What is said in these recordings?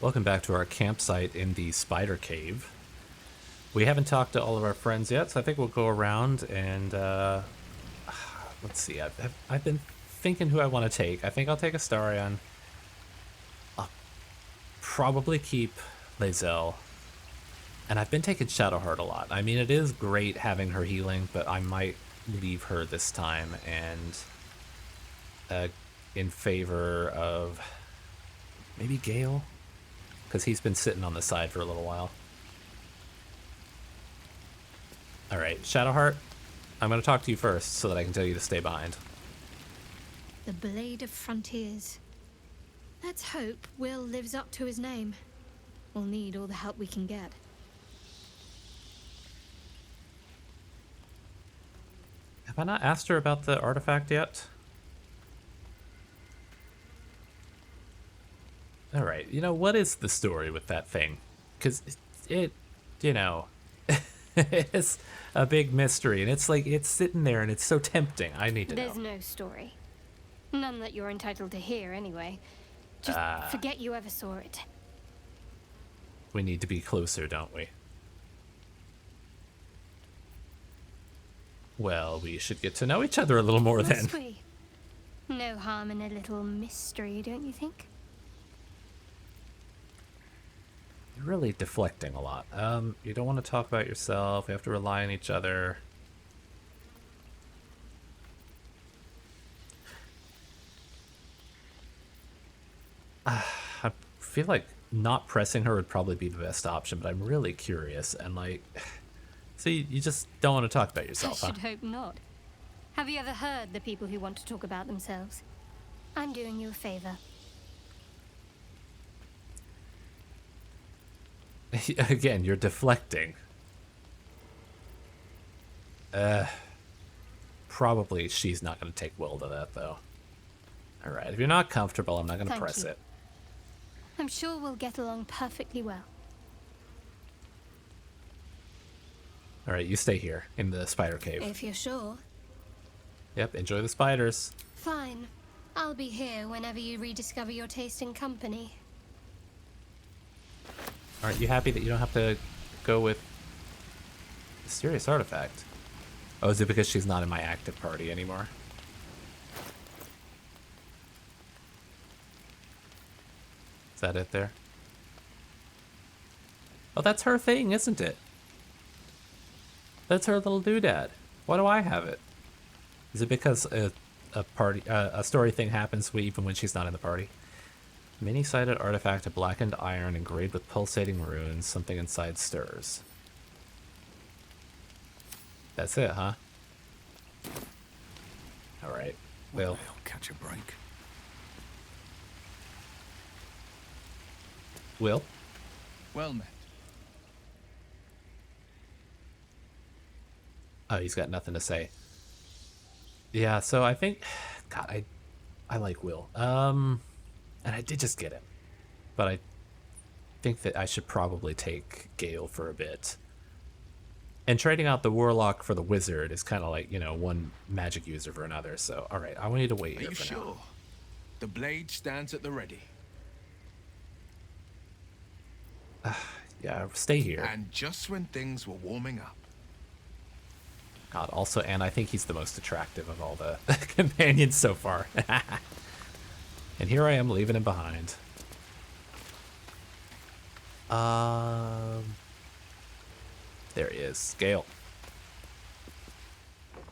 Welcome back to our campsite in the spider cave. We haven't talked to all of our friends yet, so I think we'll go around and let's see. I've been thinking who I want to take. I think I'll take Astarion. I'll probably keep Lae'zel. And I've been taking Shadowheart a lot. I mean, it is great having her healing, but I might leave her this time and in favor of maybe Gale, because he's been sitting on the side for a little while. All right, Shadowheart, I'm going to talk to you first so that I can tell you to stay behind. The Blade of Frontiers. Let's hope Will lives up to his name. We'll need all the help we can get. Have I not asked her about the artifact yet? All right, you know, what is the story with that thing? Because it, you know, it's a big mystery, and it's like, it's sitting there, and it's so tempting. I need to know. There's no story. None that you're entitled to hear, anyway. Just forget you ever saw it. We need to be closer, don't we? Well, we should get to know each other a little more then. Must we? No harm in a little mystery, don't you think? You're really deflecting a lot. You don't want to talk about yourself. We have to rely on each other. I feel like not pressing her would probably be the best option, but I'm really curious and like... So you just don't want to talk about yourself, I should hope not. Have you ever heard the people who want to talk about themselves? I'm doing you a favor. Again, you're deflecting. Probably she's not going to take well to that, though. Alright, if you're not comfortable, I'm not going to press it. I'm sure we'll get along perfectly well. Alright, you stay here, in the spider cave. If you're sure. Yep, enjoy the spiders. Fine. I'll be here whenever you rediscover your taste in company. Aren't you happy that you don't have to go with Mysterious Artifact? Oh, is it because she's not in my active party anymore? Is that it there? Oh, that's her thing, isn't it? That's her little doodad. Why do I have it? Is it because a story thing happens even when she's not in the party? Many-sided artifact of blackened iron engraved with pulsating runes. Something inside stirs. That's it, huh? Alright. Well, I'll catch a break. Will? Well met. Oh, he's got nothing to say. Yeah, so I think... God, I like Will. And I did just get him. But I think that I should probably take Gale for a bit. And trading out the Warlock for the Wizard is kind of like, you know, one magic user for another. So, alright, I want you to wait here for now. Are you sure? The blade stands at the ready. Yeah, stay here. And just when things were warming up. God, also, and I think he's the most attractive of all the companions so far. And here I am leaving him behind. There he is. Gale.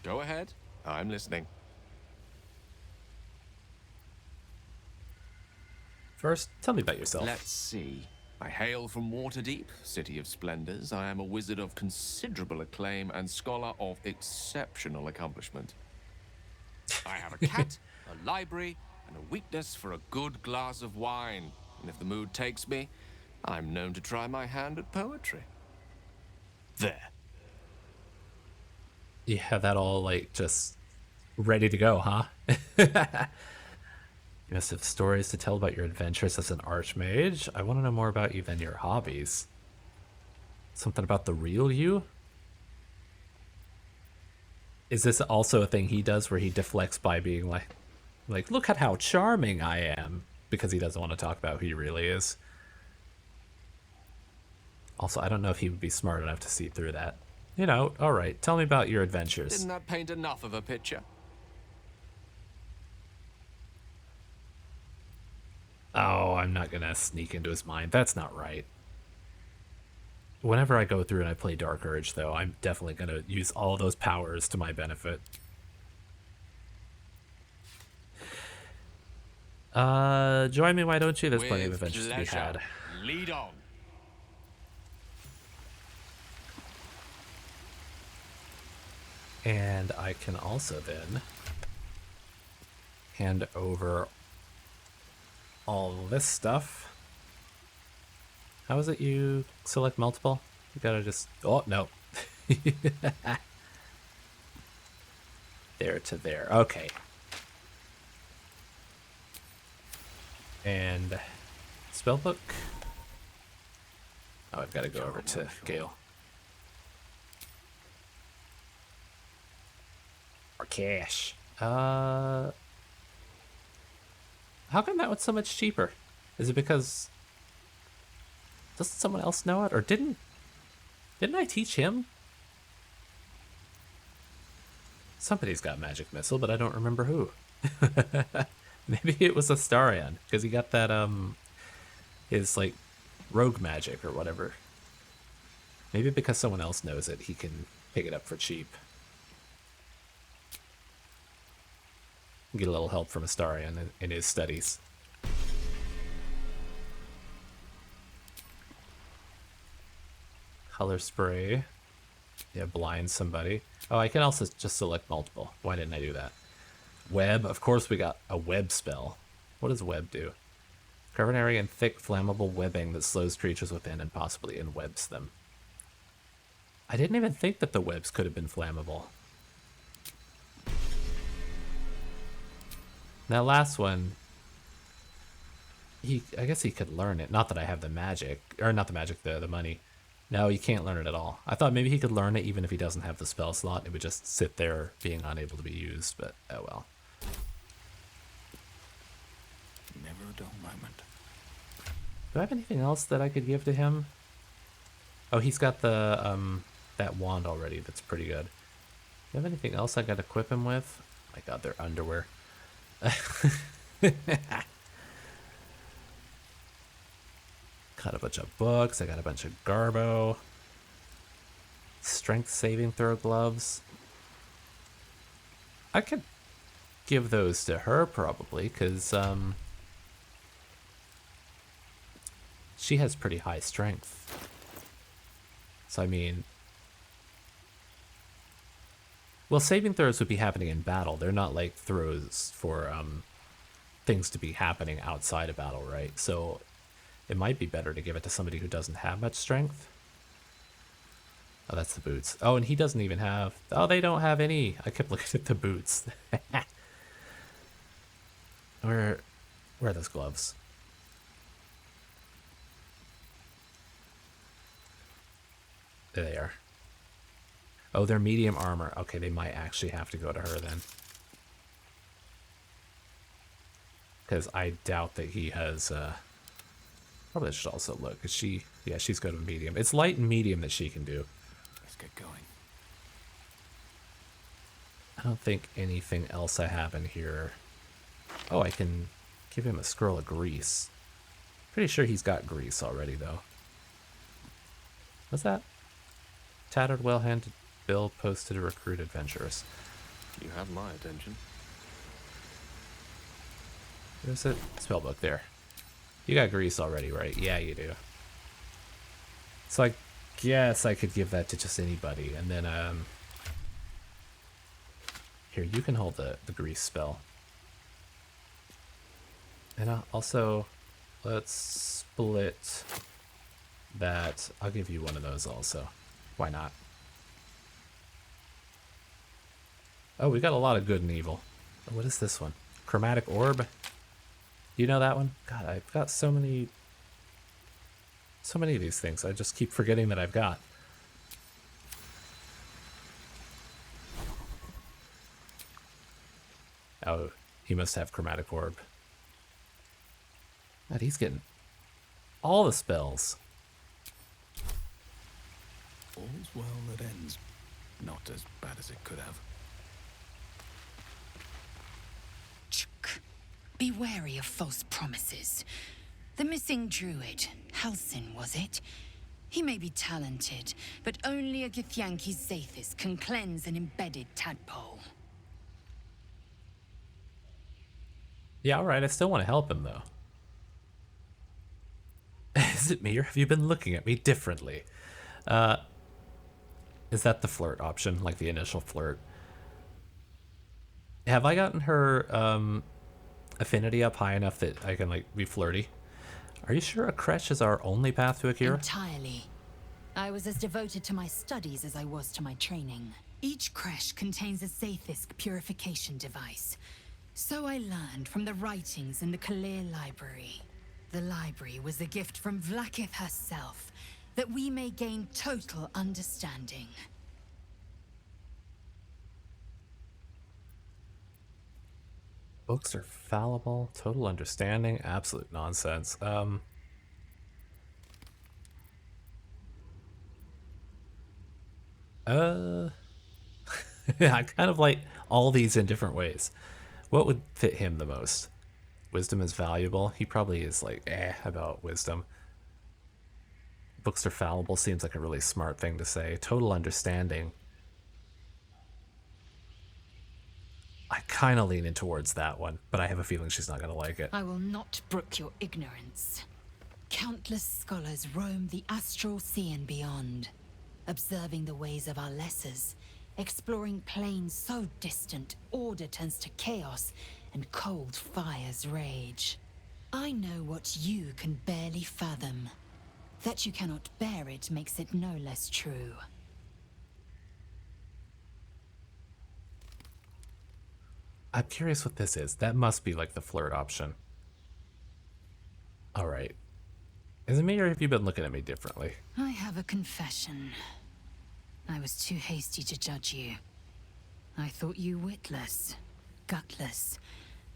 Go ahead. I'm listening. First, tell me about yourself. Let's see. I hail from Waterdeep, City of Splendors. I am a wizard of considerable acclaim and scholar of exceptional accomplishment. I have a cat, a library, and a weakness for a good glass of wine. And if the mood takes me, I'm known to try my hand at poetry. There. You have that all, like, just ready to go, huh? You must have stories to tell about your adventures as an archmage. I want to know more about you than your hobbies. Something about the real you? Is this also a thing he does where he deflects by being like, look at how charming I am, because he doesn't want to talk about who he really is? Also, I don't know if he would be smart enough to see through that. You know, all right, tell me about your adventures. Didn't that paint enough of a picture? Oh, I'm not gonna sneak into his mind. That's not right. Whenever I go through and I play Dark Urge, though, I'm definitely gonna use all those powers to my benefit. Join me, why don't you? There's plenty of With adventures to be pleasure. had. Lead on. And I can also then hand over all this stuff. How is it you select multiple? You gotta just... Oh, no. There to there. Okay. And spellbook. Oh, I've got to go over to Gale. Or cash. How come that was so much cheaper? Is it because... Doesn't someone else know it? Or didn't I teach him? Somebody's got magic missile, but I don't remember who. Maybe it was Astarion, because he got that his like rogue magic or whatever. Maybe because someone else knows it, he can pick it up for cheap. Get a little help from Astarion in his studies. Color spray. Yeah, blind somebody. Oh, I can also just select multiple. Why didn't I do that? Web. Of course we got a web spell. What does web do? Cover an area in thick, flammable webbing that slows creatures within and possibly enwebs them. I didn't even think that the webs could have been flammable. That last one, I guess he could learn it. Not that I have the magic, or not the magic, the money. No, he can't learn it at all. I thought maybe he could learn it even if he doesn't have the spell slot. It would just sit there being unable to be used, but oh well. Never a dull moment. Do I have anything else that I could give to him? Oh, he's got the that wand already. That's pretty good. Do you have anything else I got to equip him with? Oh my god, their underwear. Got a bunch of books. I got a bunch of garbo. Strength saving throw gloves. I could give those to her probably, because she has pretty high strength. So I mean, well, saving throws would be happening in battle. They're not like throws for things to be happening outside of battle, right? So it might be better to give it to somebody who doesn't have much strength. Oh, that's the boots. Oh, and he doesn't even have... Oh, they don't have any. I kept looking at the boots. Where are those gloves? There they are. Oh, they're medium armor. Okay, they might actually have to go to her then. Because I doubt that he has... Probably I should also look. Cause she's good with medium. It's light and medium that she can do. Let's get going. I don't think anything else I have in here. Oh, I can give him a scroll of grease. Pretty sure he's got grease already, though. What's that? Tattered, well-handed bill posted to recruit adventurers. You have my attention. Where's it? Spellbook there. You got grease already, right? Yeah, you do. So I guess I could give that to just anybody. And then, here, you can hold the grease spell. And also, let's split that. I'll give you one of those also. Why not? Oh, we got a lot of good and evil. Oh, what is this one? Chromatic orb? You know that one? God, I've got so many of these things. I just keep forgetting that I've got. Oh, he must have chromatic orb. God, he's getting all the spells. All's well that ends. Not as bad as it could have. Chuk. Be wary of false promises. The missing druid, Halsin, was it? He may be talented, but only a Githyanki Zathis can cleanse an embedded tadpole. Yeah, alright, I still want to help him, though. Is it me, or have you been looking at me differently? Is that the flirt option, like the initial flirt? Have I gotten her affinity up high enough that I can, like, be flirty? Are you sure a creche is our only path to Akira? Entirely. I was as devoted to my studies as I was to my training. Each creche contains a Zaithisk purification device. So I learned from the writings in the Kalir Library. The library was a gift from Vlaakith herself, that we may gain total understanding. Books are fallible, total understanding, absolute nonsense. I kind of like all these in different ways. What would fit him the most? Wisdom is valuable. He probably is like, about wisdom. Books are fallible seems like a really smart thing to say. Total understanding. I kind of lean in towards that one, but I have a feeling she's not going to like it. I will not brook your ignorance. Countless scholars roam the astral sea and beyond, observing the ways of our lessers, exploring planes so distant order turns to chaos and cold fires rage. I know what you can barely fathom. That you cannot bear it makes it no less true. I'm curious what this is. That must be like the flirt option. Alright. Is it me, or have you been looking at me differently? I have a confession. I was too hasty to judge you. I thought you witless, gutless,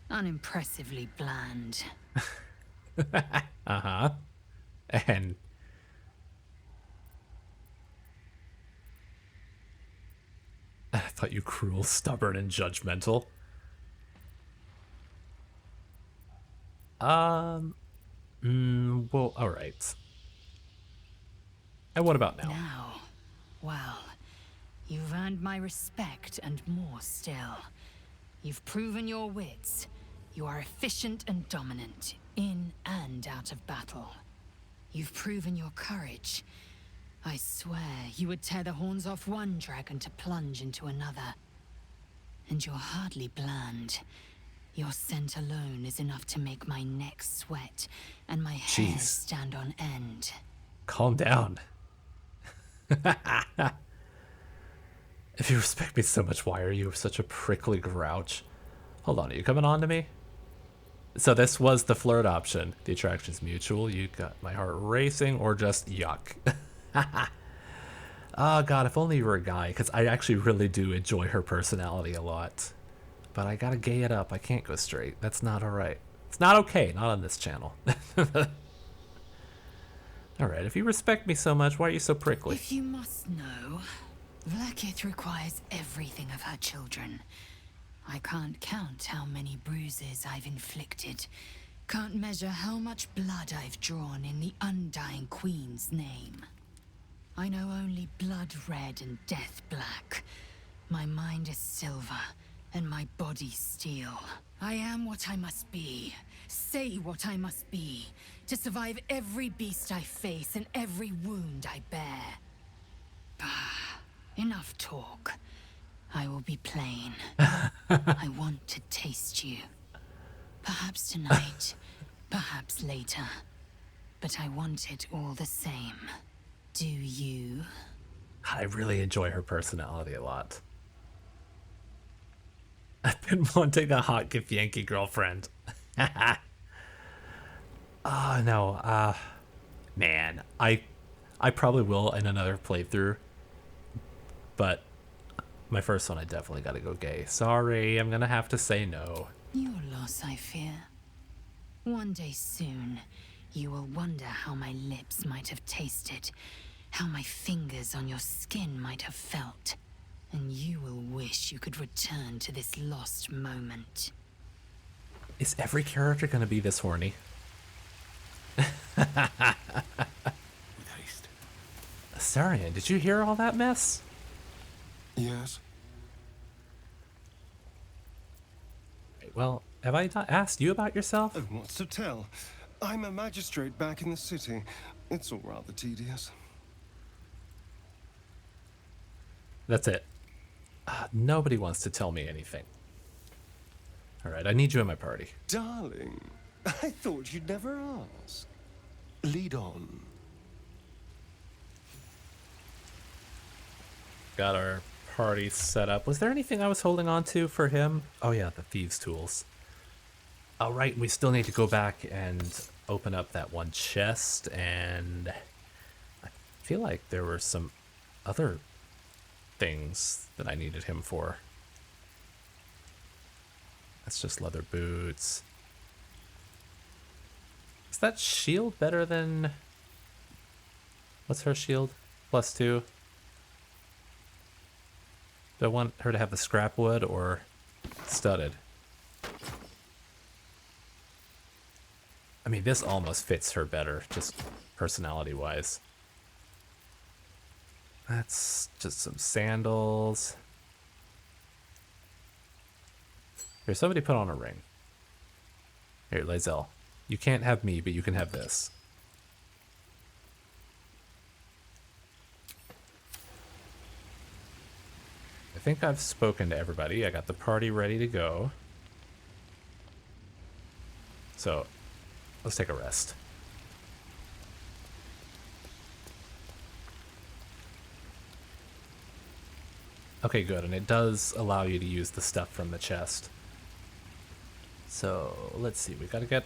unimpressively bland. Uh-huh. And I thought you cruel, stubborn, and judgmental. Well, alright. And what about now? Now, well, you've earned my respect and more still. You've proven your wits. You are efficient and dominant, in and out of battle. You've proven your courage. I swear you would tear the horns off one dragon to plunge into another. And you're hardly bland. Your scent alone is enough to make my neck sweat and my hair stand on end. Calm down. If you respect me so much, why are you such a prickly grouch? Hold on, are you coming on to me? So this was the flirt option. The attraction's mutual. You got my heart racing, or just yuck. Oh god, if only you were a guy, because I actually really do enjoy her personality a lot. But I gotta gay it up. I can't go straight. That's not alright. It's not okay. Not on this channel. Alright, if you respect me so much, why are you so prickly? If you must know, Vlaakith requires everything of her children. I can't count how many bruises I've inflicted. Can't measure how much blood I've drawn in the undying Queen's name. I know only blood red and death black. My mind is silver, and my body steel. I am what I must be, say what I must be, to survive every beast I face and every wound I bear. Enough talk. I will be plain. I want to taste you. Perhaps tonight, perhaps later. But I want it all the same. Do you? I really enjoy her personality a lot. I've been wanting a hot Githyanki girlfriend. Oh no, man, I probably will in another playthrough, but my first one I definitely gotta go gay. Sorry, I'm gonna have to say no. Your loss, I fear. One day soon, you will wonder how my lips might have tasted how my fingers on your skin might have felt. And you will wish you could return to this lost moment. Is every character gonna be this horny? With haste. Astarion, did you hear all that mess? Yes. Well, have I not asked you about yourself? Oh, what's to tell? I'm a magistrate back in the city. It's all rather tedious. That's it. Nobody wants to tell me anything. All right, I need you in my party. Darling, I thought you'd never ask. Lead on. Got our party set up. Was there anything I was holding on to for him? Oh yeah, the thieves' tools. All right, we still need to go back and open up that one chest, and I feel like there were some other things that I needed him for. That's just leather boots. Is that shield better than... What's her shield? +2. Do I want her to have the scrap wood or studded? I mean, this almost fits her better, just personality-wise. That's just some sandals. Here, somebody put on a ring. Here, Lae'zel. You can't have me, but you can have this. I think I've spoken to everybody. I got the party ready to go. So, let's take a rest. Okay, good, and it does allow you to use the stuff from the chest. So, let's see, we gotta get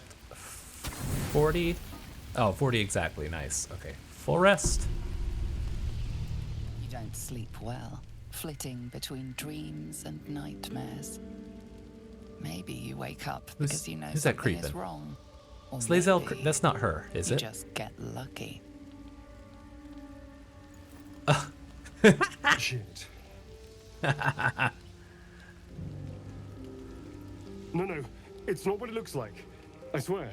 40. Oh, 40 exactly, nice. Okay, full rest. You don't sleep well, flitting between dreams and nightmares. Maybe you wake up because you know who's that something is creeping? wrong. Or Lae'zel, maybe that's not her, is you it? just get lucky. Shit. No, it's not what it looks like. I swear.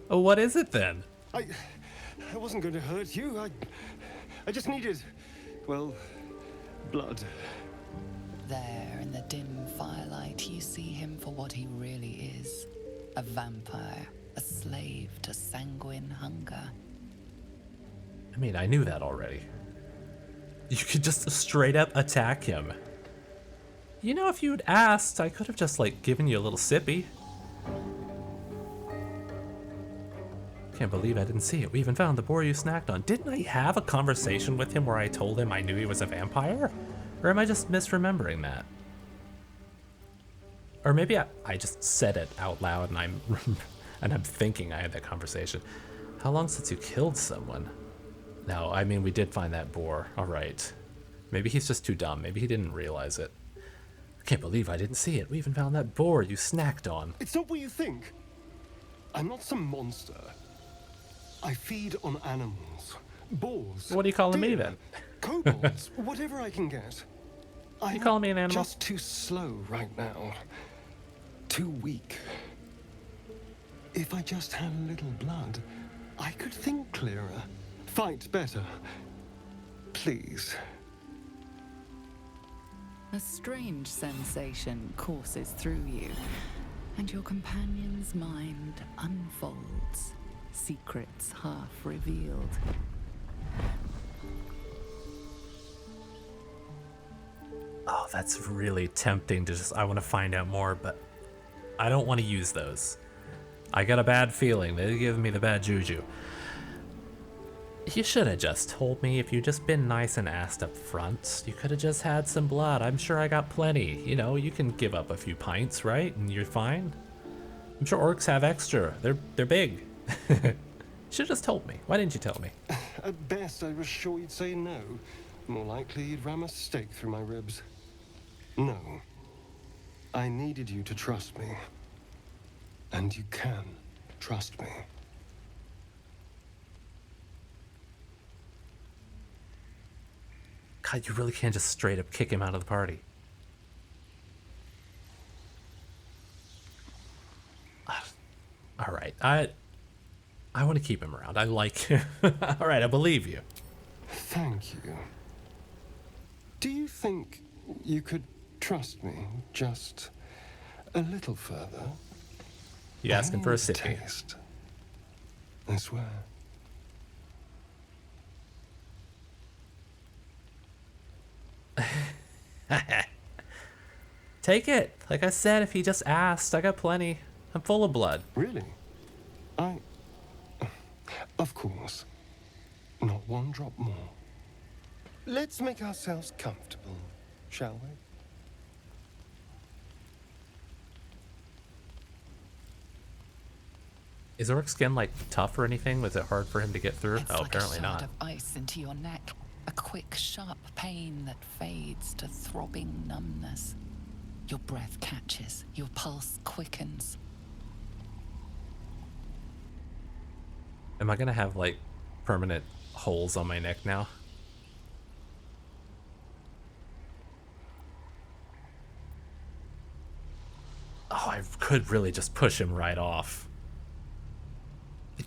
Oh, what is it then? I wasn't going to hurt you. I just needed, well, blood. There in the dim firelight, you see him for what he really is. A vampire, a slave to sanguine hunger. I mean, I knew that already. You could just straight up attack him. You know, if you'd asked, I could have just, like, given you a little sippy. Can't believe I didn't see it. We even found the boar you snacked on. Didn't I have a conversation with him where I told him I knew he was a vampire? Or am I just misremembering that? Or maybe I just said it out loud and I'm thinking I had that conversation. How long since you killed someone? No, I mean, we did find that boar. All right. Maybe he's just too dumb. Maybe he didn't realize it. I can't believe I didn't see it. We even found that boar you snacked on. It's not what you think. I'm not some monster. I feed on animals. Boars. What are you calling me deer, then? Kobolds. Whatever I can get. I'm calling me an animal? just too slow right now. Too weak. If I just had a little blood, I could think clearer. Fight better. Please. A strange sensation courses through you, and your companion's mind unfolds, secrets half revealed. Oh, that's really tempting to just, I want to find out more, but I don't want to use those. I got a bad feeling. They're giving me the bad juju. You should have just told me. If you'd just been nice and asked up front, you could have just had some blood. I'm sure I got plenty. You know, you can give up a few pints, right? And you're fine. I'm sure orcs have extra. They're big. You should have just told me. Why didn't you tell me? At best, I was sure you'd say no. More likely, you'd ram a stake through my ribs. No. I needed you to trust me. And you can trust me. God, you really can't just straight up kick him out of the party. All right, I want to keep him around. I like him. All right, I believe you. Thank you. Do you think you could trust me just a little further? You asking for a I sippy? need taste. I swear. Take it. Like I said, if he just asked, I got plenty. I'm full of blood. Really? Of course. Not one drop more. Let's make ourselves comfortable, shall we? Is Orc's skin like tough or anything? Was it hard for him to get through? It's Oh, like apparently a shard not. of ice into your neck. A quick, sharp pain that fades to throbbing numbness. Your breath catches. Your pulse quickens. Am I gonna have like permanent holes on my neck now? Oh, I could really just push him right off.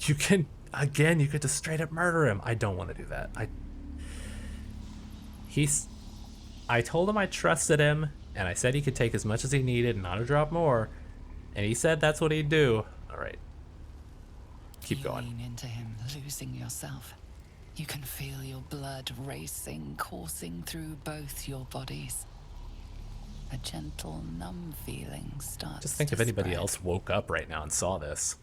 You can, again, you could just straight up murder him. I don't want to do that. I told him I trusted him, and I said he could take as much as he needed, not a drop more. And he said that's what he'd do. All right. Keep You going. lean into him, losing yourself. You can feel your blood racing, coursing through both your bodies. A gentle, numb feeling starts Just think to if anybody spread. else woke up right now and saw this.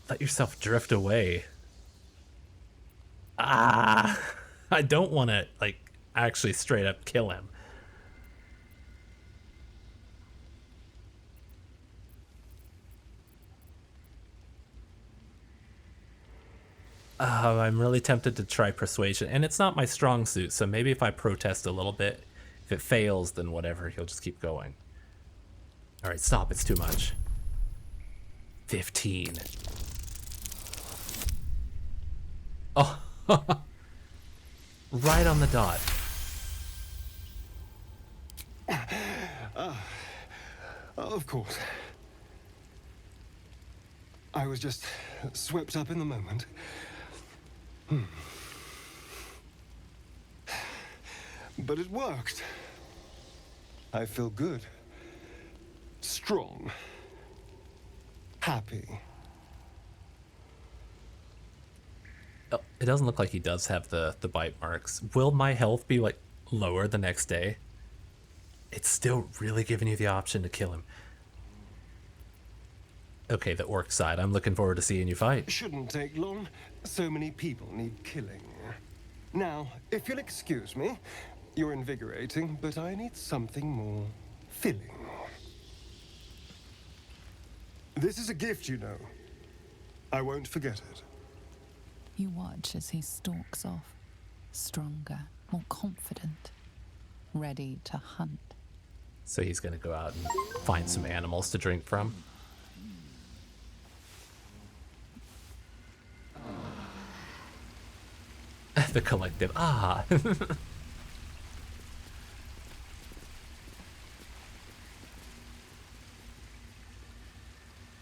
Let yourself drift away. Ah, I don't want to, like, actually straight up kill him. I'm really tempted to try persuasion, and it's not my strong suit, so maybe if I protest a little bit, if it fails, then whatever, he'll just keep going. All right, stop, it's too much. 15. Oh, right on the dot. Of course. I was just swept up in the moment. But it worked. I feel good. Strong. Happy. Oh, it doesn't look like he does have the bite marks. Will my health be, like, lower the next day? It's still really giving you the option to kill him. Okay, the orc side. I'm looking forward to seeing you fight. Shouldn't take long. So many people need killing. Now, if you'll excuse me, you're invigorating, but I need something more filling. This is a gift, you know. I won't forget it. You watch as he stalks off, stronger, more confident, ready to hunt. So he's gonna go out and find some animals to drink from. The collective, ah.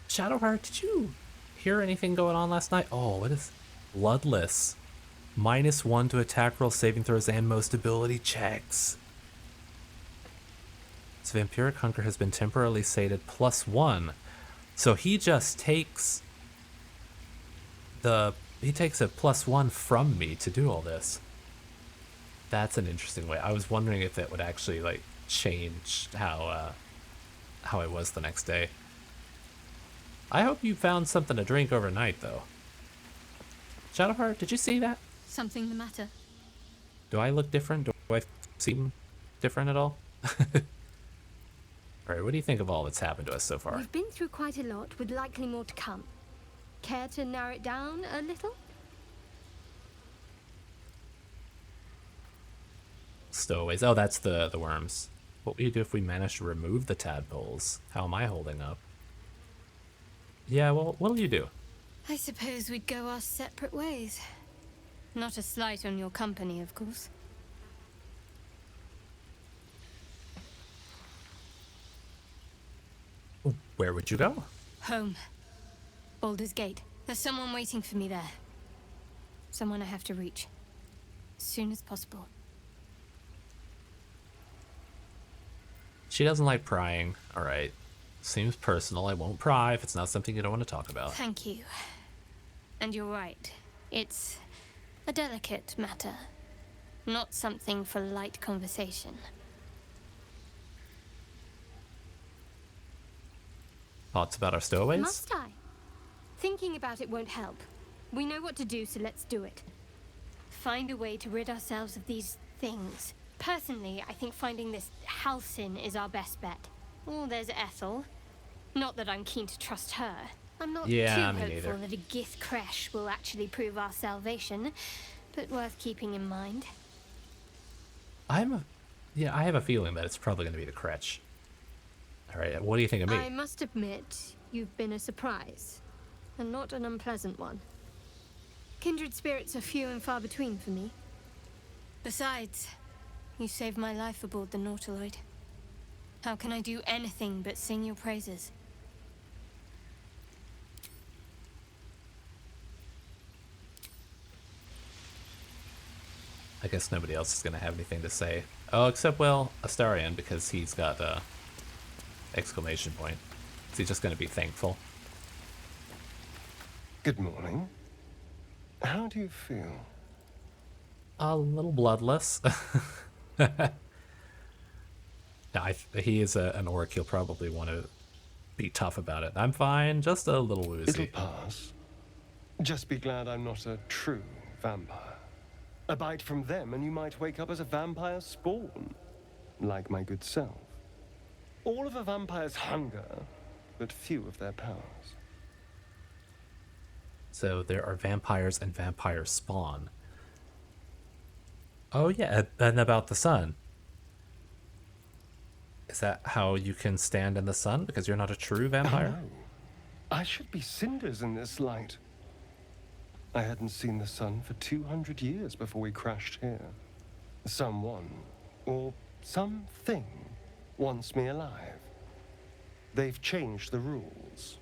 Shadowheart, did you hear anything going on last night? Oh, what is bloodless? -1 to attack roll, saving throws, and most ability checks. Its vampiric hunger has been temporarily sated +1. So he just takes a +1 from me to do all this. That's an interesting way. I was wondering if that would actually like change how I was the next day. I hope you found something to drink overnight though. Shadowheart, did you see that? Something the matter? Do I look different? Do I seem different at all? Alright, what do you think of all that's happened to us so far? We've been through quite a lot, with likely more to come. Care to narrow it down a little? Stowaways. Oh, that's the worms. What will you do if we manage to remove the tadpoles? How am I holding up? Yeah, well, what'll you do? I suppose we'd go our separate ways. Not a slight on your company, of course. Where would you go? Home. Baldur's Gate. There's someone waiting for me there. Someone I have to reach. As soon as possible. She doesn't like prying. All right. Seems personal. I won't pry if it's not something you don't want to talk about. Thank you. And you're right. It's a delicate matter. Not something for light conversation. Thoughts about our stowaways? Must I? Thinking about it won't help. We know what to do, so let's do it. Find a way to rid ourselves of these things. Personally, I think finding this Halcyon is our best bet. Oh, there's Ethel. Not that I'm keen to trust her. I'm not Yeah, too me hopeful neither. that a Gith crash will actually prove our salvation, but worth keeping in mind. I have a feeling that it's probably going to be the Kretch. All right, what do you think of me? I must admit, you've been a surprise, and not an unpleasant one. Kindred spirits are few and far between for me. Besides, you saved my life aboard the Nautiloid. How can I do anything but sing your praises? I guess nobody else is going to have anything to say. Oh, except, well, Astarion, because he's got a exclamation point. Is he just going to be thankful? Good morning. How do you feel? A little bloodless. No, he is an orc. He'll probably want to be tough about it. I'm fine, just a little It'll woozy. pass. Just be glad I'm not a true vampire. A bite from them and you might wake up as a vampire spawn. Like my good self. All of a vampire's hunger, but few of their powers. So there are vampires and vampire spawn. Oh yeah, and about the sun. Is that how you can stand in the sun? Because you're not a true vampire? Oh, no. I should be cinders in this light. I hadn't seen the sun for 200 years before we crashed here. Someone, or something, wants me alive. They've changed the rules.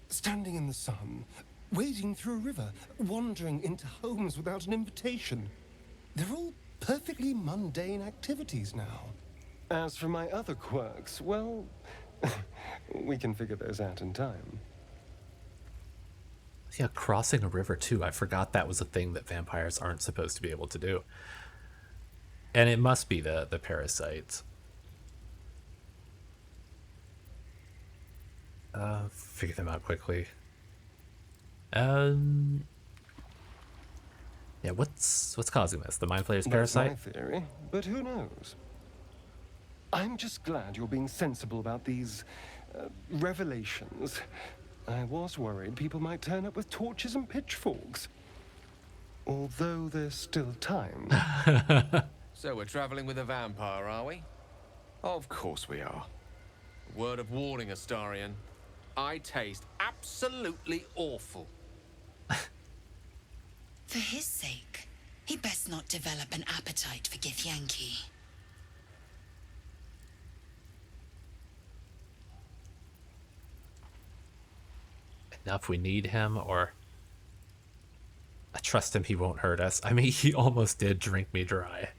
Standing in the sun, wading through a river, wandering into homes without an invitation. They're all perfectly mundane activities now. As for my other quirks, well, we can figure those out in time. Yeah, crossing a river too. I forgot that was a thing that vampires aren't supposed to be able to do. And it must be the parasites. Figure them out quickly. Yeah, what's causing this? The Mind Flayer's That's parasite? my theory, but who knows? I'm just glad you're being sensible about these revelations. I was worried people might turn up with torches and pitchforks. Although there's still time. So we're traveling with a vampire, are we? Of course we are. Word of warning, Astarion. I taste absolutely awful. For his sake, he best not develop an appetite for Githyanki. Enough we need him, or I trust him, he won't hurt us. I mean, he almost did drink me dry.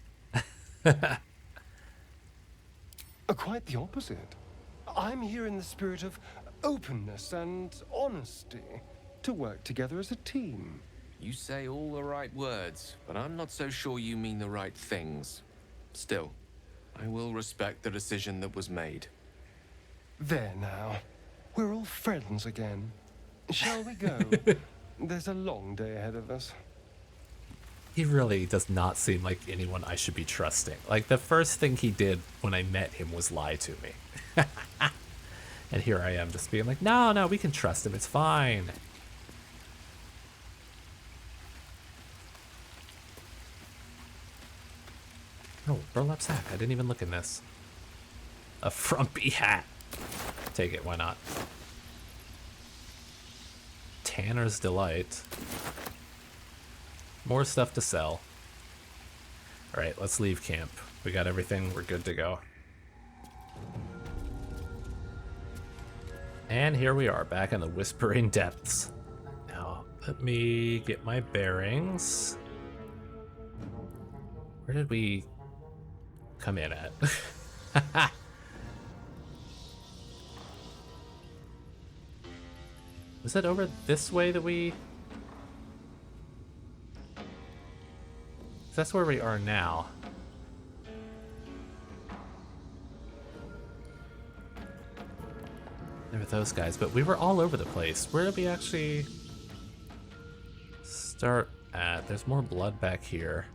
Quite the opposite. I'm here in the spirit of openness and honesty to work together as a team. You say all the right words, but I'm not so sure you mean the right things. Still, I will respect the decision that was made. There now. We're all friends again. Shall we go? There's a long day ahead of us. He really does not seem like anyone I should be trusting. Like, the first thing he did when I met him was lie to me. And here I am just being like, no, we can trust him, it's fine. Oh, burlap sack, I didn't even look in this. A frumpy hat. Take it, why not? Tanner's Delight. More stuff to sell. Alright, let's leave camp. We got everything, we're good to go. And here we are, back in the Whispering Depths. Now, let me get my bearings. Where did we come in at? Was it over this way that we... That's where we are now. There were those guys, but we were all over the place. Where did we actually start at? There's more blood back here.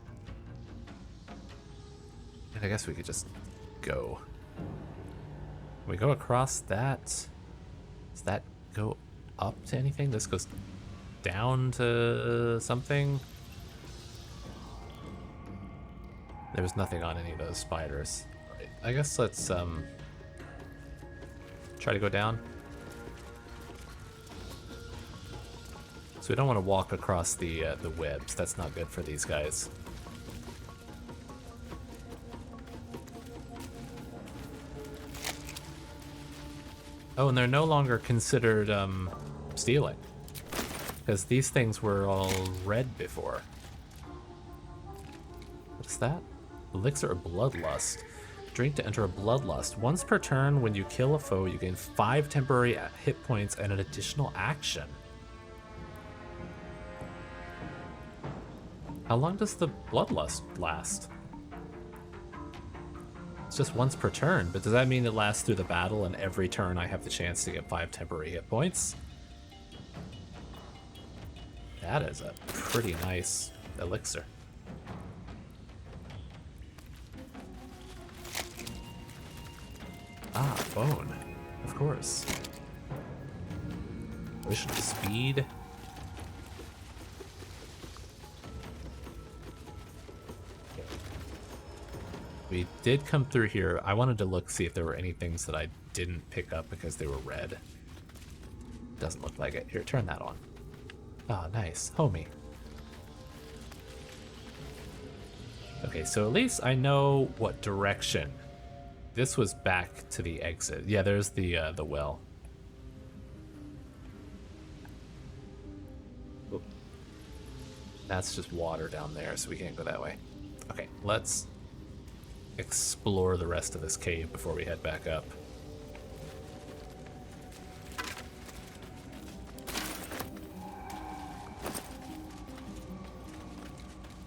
And I guess we could just go. Can we go across that? Does that go up to anything? This goes down to something? There was nothing on any of those spiders. Right. I guess let's try to go down. So we don't want to walk across the webs. That's not good for these guys. Oh, and they're no longer considered stealing, because these things were all red before. What is that? Elixir of Bloodlust. Drink to enter a Bloodlust. Once per turn, when you kill a foe, you gain 5 temporary hit points and an additional action. How long does the Bloodlust last? It's just once per turn, but does that mean it lasts through the battle and every turn I have the chance to get 5 temporary hit points? That is a pretty nice elixir. Ah, bone. Of course. Potion of speed. We did come through here. I wanted to look, see if there were any things that I didn't pick up because they were red. Doesn't look like it. Here, turn that on. Oh, nice. Homie. Okay, so at least I know what direction. This was back to the exit. Yeah, there's the well. Oop. That's just water down there, so we can't go that way. Okay, let's explore the rest of this cave before we head back up.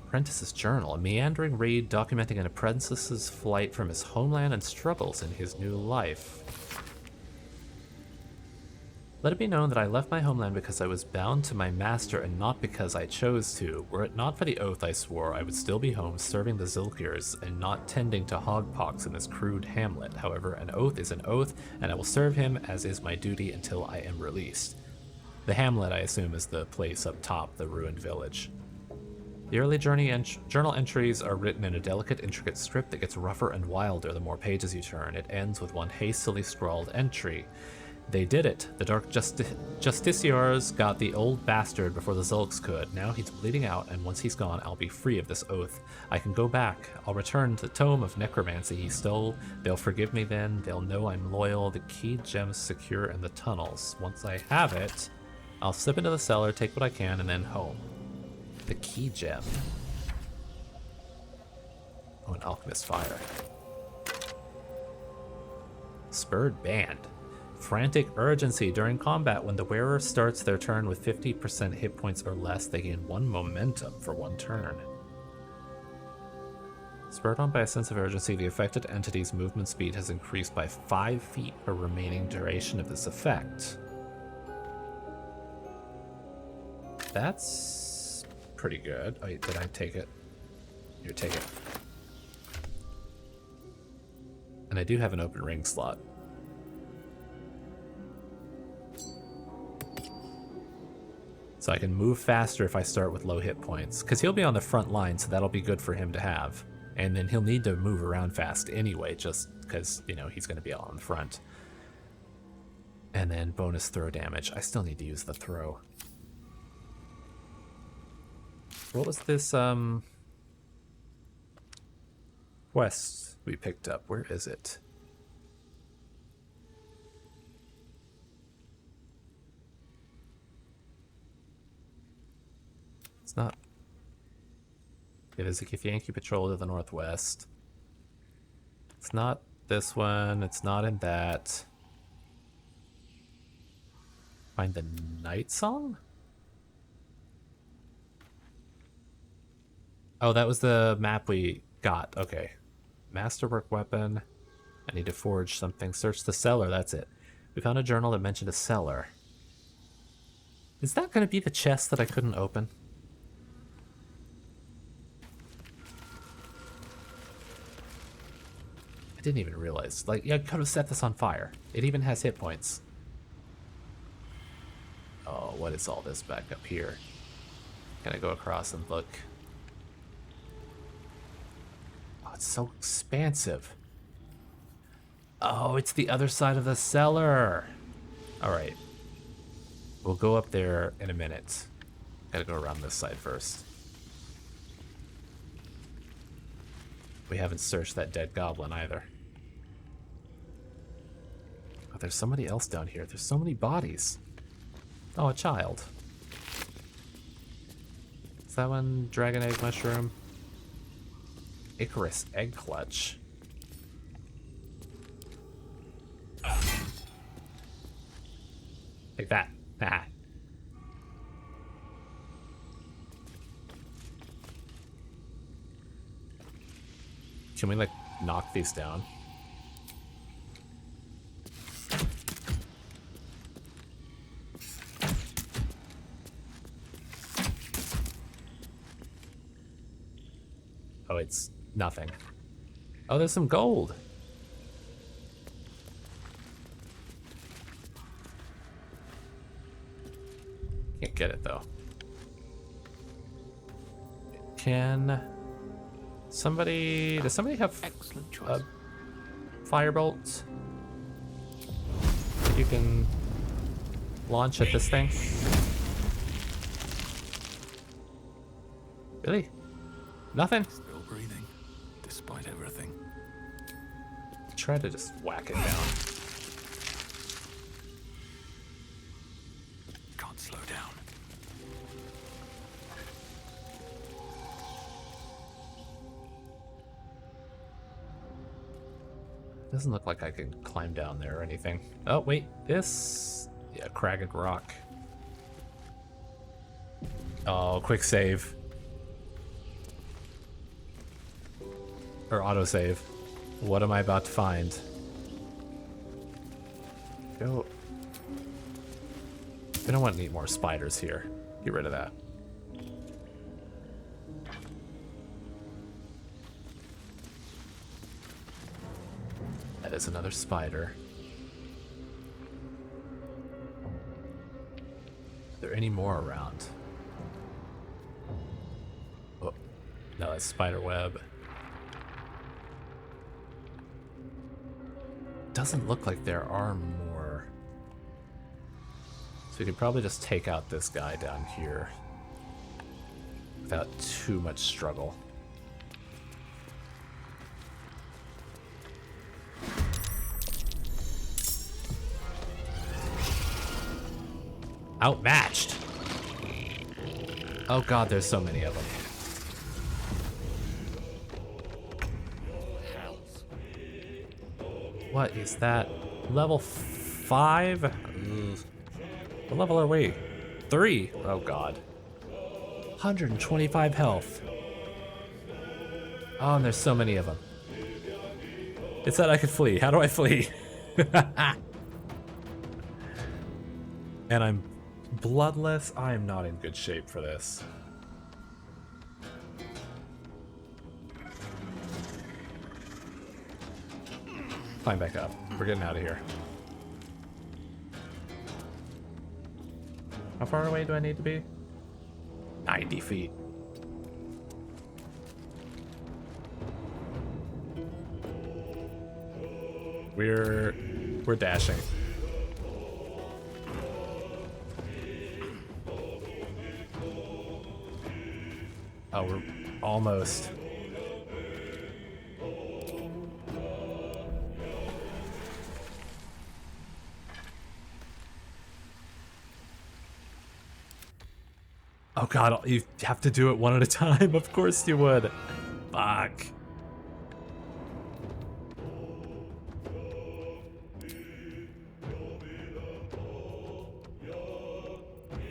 Apprentice's Journal, a meandering read documenting an apprentice's flight from his homeland and struggles in his new life. Let it be known that I left my homeland because I was bound to my master and not because I chose to. Were it not for the oath I swore, I would still be home serving the Zilkirs and not tending to hogpox in this crude hamlet. However, an oath is an oath, and I will serve him as is my duty until I am released. The hamlet, I assume, is the place up top, the ruined village. The early journal entries are written in a delicate, intricate script that gets rougher and wilder the more pages you turn. It ends with one hastily scrawled entry. They did it. The Dark Justiciars got the old bastard before the Zulks could. Now he's bleeding out, and once he's gone, I'll be free of this oath. I can go back. I'll return to the tome of necromancy he stole. They'll forgive me then. They'll know I'm loyal. The key gem's secure in the tunnels. Once I have it, I'll slip into the cellar, take what I can, and then home. The key gem. Oh, an alchemist fire. Spurred band. Frantic urgency during combat. When the wearer starts their turn with 50% hit points or less, they gain 1 momentum for 1 turn. Spurred on by a sense of urgency, the affected entity's movement speed has increased by 5 feet per remaining duration of this effect. That's pretty good. Oh, did I take it? Here, take it. And I do have an open ring slot. So I can move faster if I start with low hit points, because he'll be on the front line, so that'll be good for him to have. And then he'll need to move around fast anyway, just because, you know, he's going to be out on the front. And then bonus throw damage. I still need to use the throw. What was this quest we picked up? Where is it? It's not. It is a Githyanki patrol to the northwest. It's not this one. It's not in that. Find the night song? Oh, that was the map we got. Okay. Masterwork weapon. I need to forge something. Search the cellar. That's it. We found a journal that mentioned a cellar. Is that going to be the chest that I couldn't open? I didn't even realize. Like, yeah, I could have set this on fire. It even has hit points. Oh, what is all this back up here? Can I go across and look? Oh, it's so expansive. Oh, it's the other side of the cellar. All right. We'll go up there in a minute. Gotta go around this side first. We haven't searched that dead goblin either. Oh, there's somebody else down here. There's so many bodies. Oh, a child. Is that one dragon egg mushroom? Icarus egg clutch. Take that. Ah. Can we, like, knock these down? Oh, it's nothing. Oh, there's some gold. Can't get it, though. Can somebody... Does somebody have Excellent choice. firebolt that you can launch at this thing? Really? Nothing? Still breathing, despite everything. Try to just whack it down. Can't slow down. Doesn't look like I can climb down there or anything. Oh, wait. This... Yeah, cragged rock. Oh, quick save. Or autosave. What am I about to find? Go. We don't want any more spiders here. Get rid of that. That is another spider. Are there any more around? Oh, no, that's spider web. Doesn't look like there are more. So we could probably just take out this guy down here without too much struggle. Outmatched. Oh god, there's so many of them. What is that? Level 5? What level are we? 3? Oh god. 125 health. Oh, and there's so many of them. It said I could flee. How do I flee? And I'm bloodless. I am not in good shape for this. Climb back up. We're getting out of here. How far away do I need to be? 90 feet. We're dashing. Oh, we're almost. Oh god, you have to do it one at a time. Of course you would. Fuck.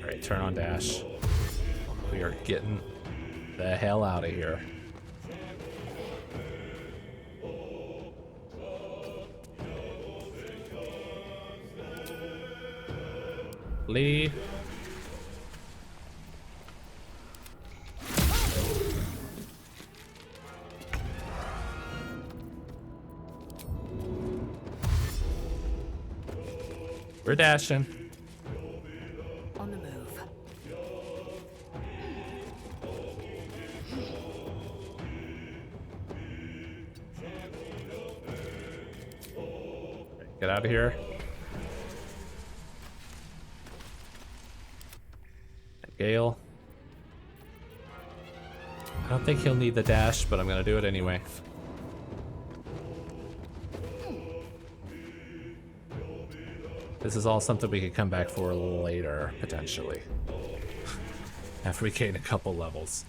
Alright, turn on dash. We are getting the hell out of here. Lee. We're dashing. On the move. Get out of here. Gale. I don't think he'll need the dash, but I'm gonna do it anyway. This is all something we could come back for later, potentially. After we gain a couple levels.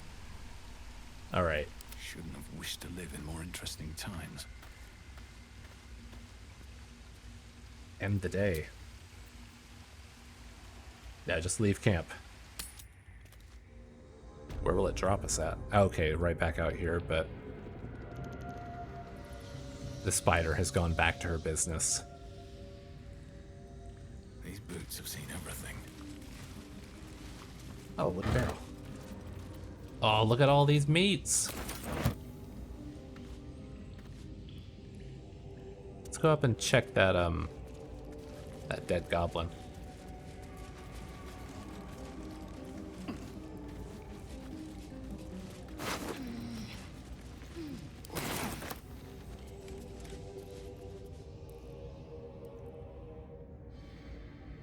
Alright. Shouldn't have wished to live in more interesting times. End the day. Yeah, just leave camp. Where will it drop us at? Okay, right back out here, but the spider has gone back to her business. These boots have seen everything. Oh, look at barrel. Oh, look at all these meats. Let's go up and check that that dead goblin.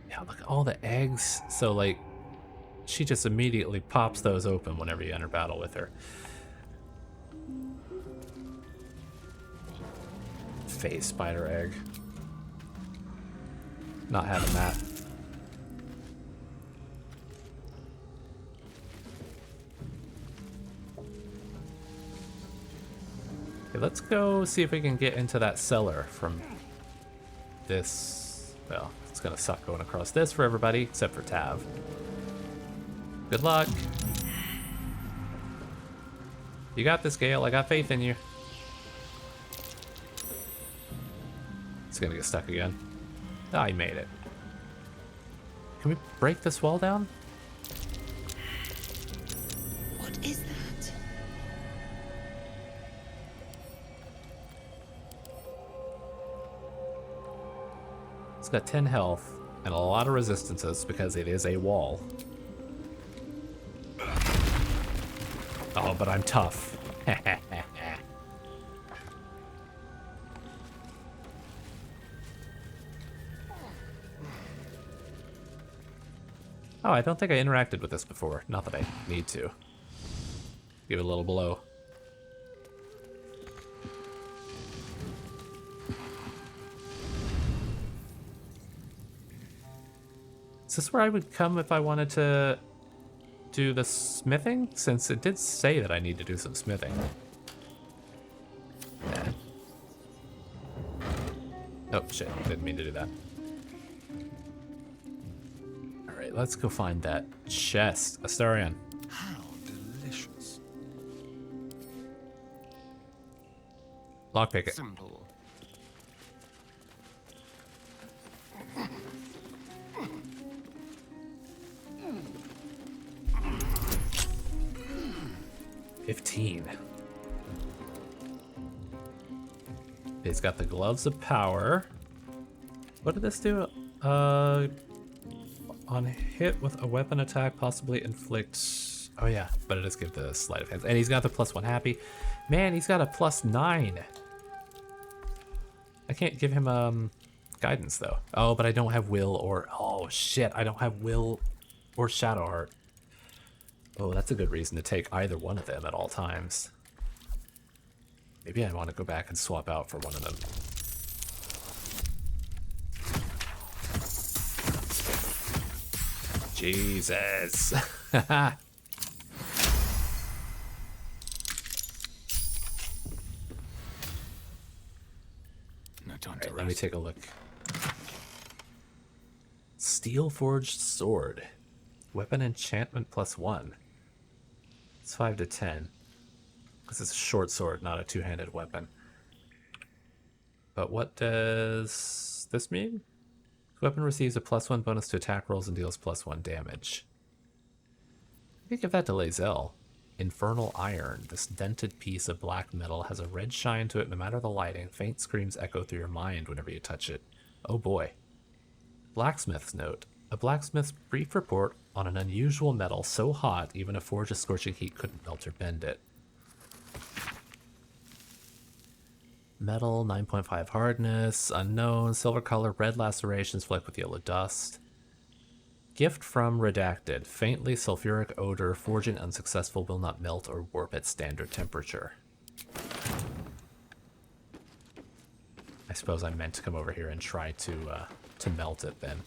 Yeah, look at all the eggs. So like she just immediately pops those open whenever you enter battle with her. Phase spider egg. Not having that. Okay, let's go see if we can get into that cellar from this. Well, it's gonna suck going across this for everybody except for Tav. Good luck. You got this, Gale. I got faith in you. It's gonna get stuck again. Ah, I made it. Can we break this wall down? What is that? It's got 10 health and a lot of resistances because it is a wall. Oh, but I'm tough. Oh, I don't think I interacted with this before. Not that I need to. Give it a little blow. Is this where I would come if I wanted to do the smithing? Since it did say that I need to do some smithing. Yeah. Oh, shit. Didn't mean to do that. Alright, let's go find that chest. Astarion. How delicious. Lockpick it. Simple. It's got the gloves of power. What did this do? On hit with a weapon attack, possibly inflict. Oh yeah, but it does give the sleight of hand. And he's got the +1 happy. Man, he's got a +9. I can't give him guidance though. Oh, but I don't have will or oh shit, I don't have will or shadow heart. Oh, that's a good reason to take either one of them at all times. Maybe I want to go back and swap out for one of them. Jesus. No time Alright, to rest. let me take a look. Steel Forged Sword. Weapon enchantment +1. It's 5 to 10. This is a short sword, not a two-handed weapon. But what does this mean? The weapon receives a +1 bonus to attack rolls and deals +1 damage. I could give that to Lae'zel. Infernal Iron. This dented piece of black metal has a red shine to it no matter the lighting. Faint screams echo through your mind whenever you touch it. Oh boy. Blacksmith's note. A blacksmith's brief report on an unusual metal so hot even a forge of scorching heat couldn't melt or bend it. Metal, 9.5 hardness, unknown, silver color, red lacerations flecked with yellow dust. Gift from Redacted. Faintly sulfuric odor, forging unsuccessful, will not melt or warp at standard temperature. I suppose I meant to come over here and try to melt it then.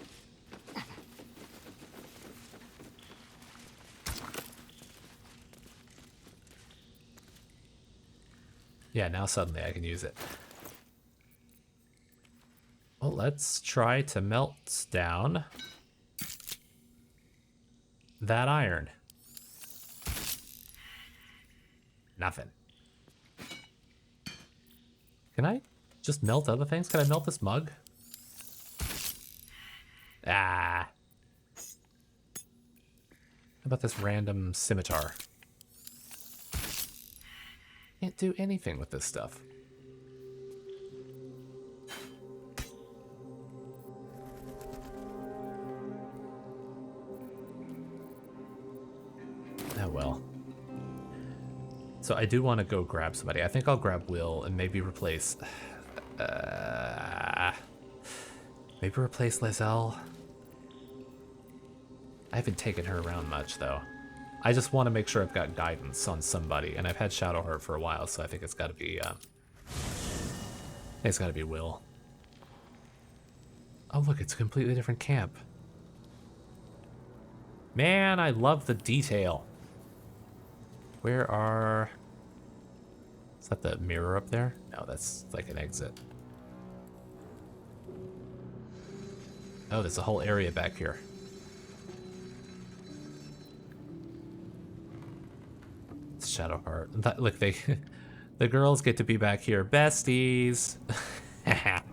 Yeah, now suddenly I can use it. Well, let's try to melt down that iron. Nothing. Can I just melt other things? Can I melt this mug? Ah. How about this random scimitar? Can't do anything with this stuff. Oh well. So I do want to go grab somebody. I think I'll grab Will and maybe replace... maybe replace Lae'zel. I haven't taken her around much, though. I just want to make sure I've got guidance on somebody, and I've had Shadowheart for a while, so I think it's got to be, it's got to be Will. Oh, look, it's a completely different camp. Man, I love the detail. Where are... Is that the mirror up there? No, that's like an exit. Oh, there's a whole area back here. It's Shadowheart. Look, the girls get to be back here. Besties!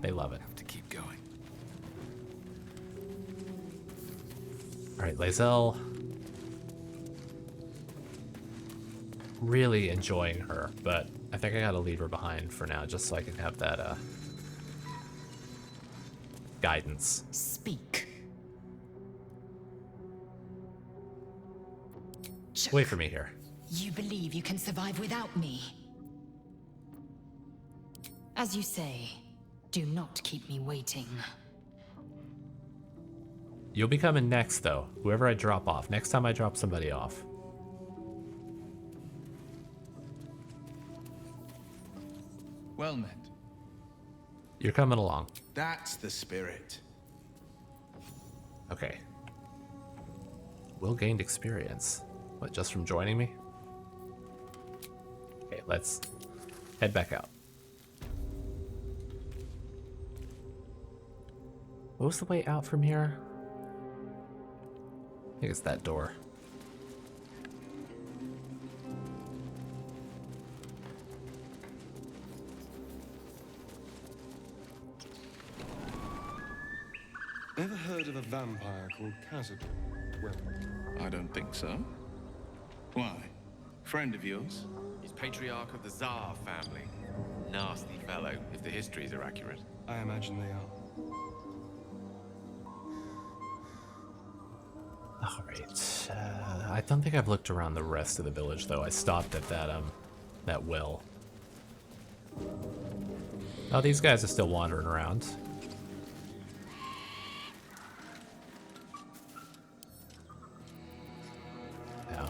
They love it. Have to keep going. Alright, Lae'zel. Really enjoying her, but I think I gotta leave her behind for now, just so I can have that, guidance. Speak. Wait for me here. You believe you can survive without me? As you say, do not keep me waiting. You'll be coming next, though. Whoever I drop off. Next time I drop somebody off. Well met. You're coming along. That's the spirit. Okay. Will gained experience. What, just from joining me? Okay, let's head back out. What was the way out from here? I think it's that door. Ever heard of a vampire called Khazad? Well, I don't think so. Why? Friend of yours? He's patriarch of the Tsar family. Nasty fellow, if the histories are accurate. I imagine they are. Alright. I don't think I've looked around the rest of the village, though. I stopped at that well. Oh, these guys are still wandering around. Yeah.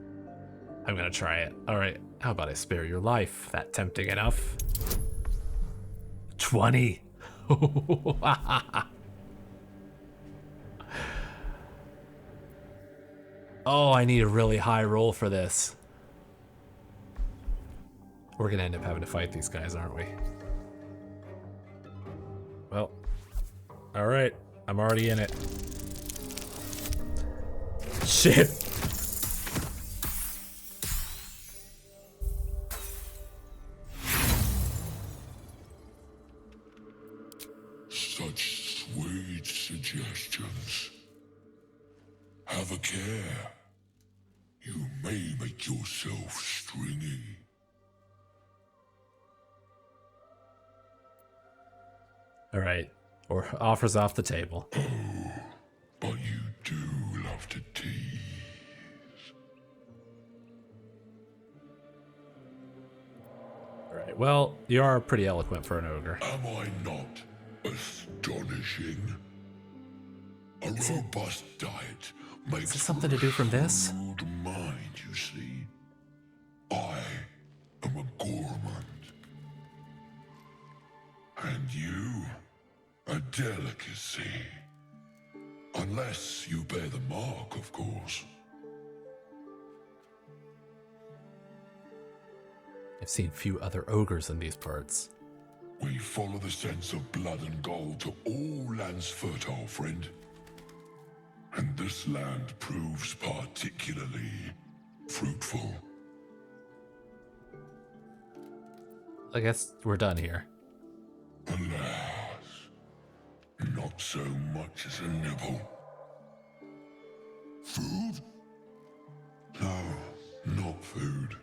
I'm gonna try it. Alright, how about I spare your life? That tempting enough? 20! Oh, I need a really high roll for this. We're gonna end up having to fight these guys, aren't we? Well, alright. I'm already in it. Shit! Such sweet suggestions. Have a care. You may make yourself stringy. Alright. Or offers off the table. But you do love to tease. Alright, well, you are pretty eloquent for an ogre. Am I not astonishing? A robust diet makes Is this something to do from this? food mind, you see. I am a gourmand. And you, a delicacy. Unless you bear the mark, of course. I've seen few other ogres in these parts. We follow the sense of blood and gold to all lands fertile, friend. And this land proves particularly fruitful. I guess we're done here. Alas, not so much as a nibble. Food? No, not food.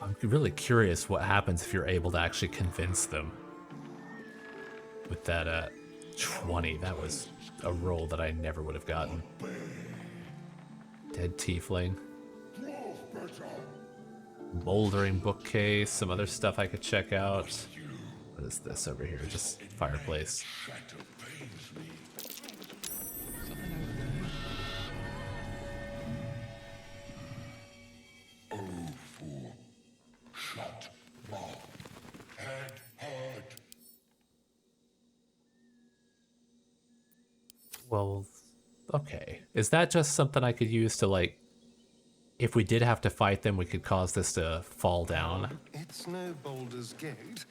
I'm really curious what happens if you're able to actually convince them. With that 20, that was a roll that I never would have gotten. Dead tiefling. Moldering bookcase, some other stuff I could check out. What is this over here? Just fireplace. Shut mouth. Head hurt. Well, okay. Is that just something I could use to, like, if we did have to fight them, we could cause this to fall down? It's no Baldur's Gate,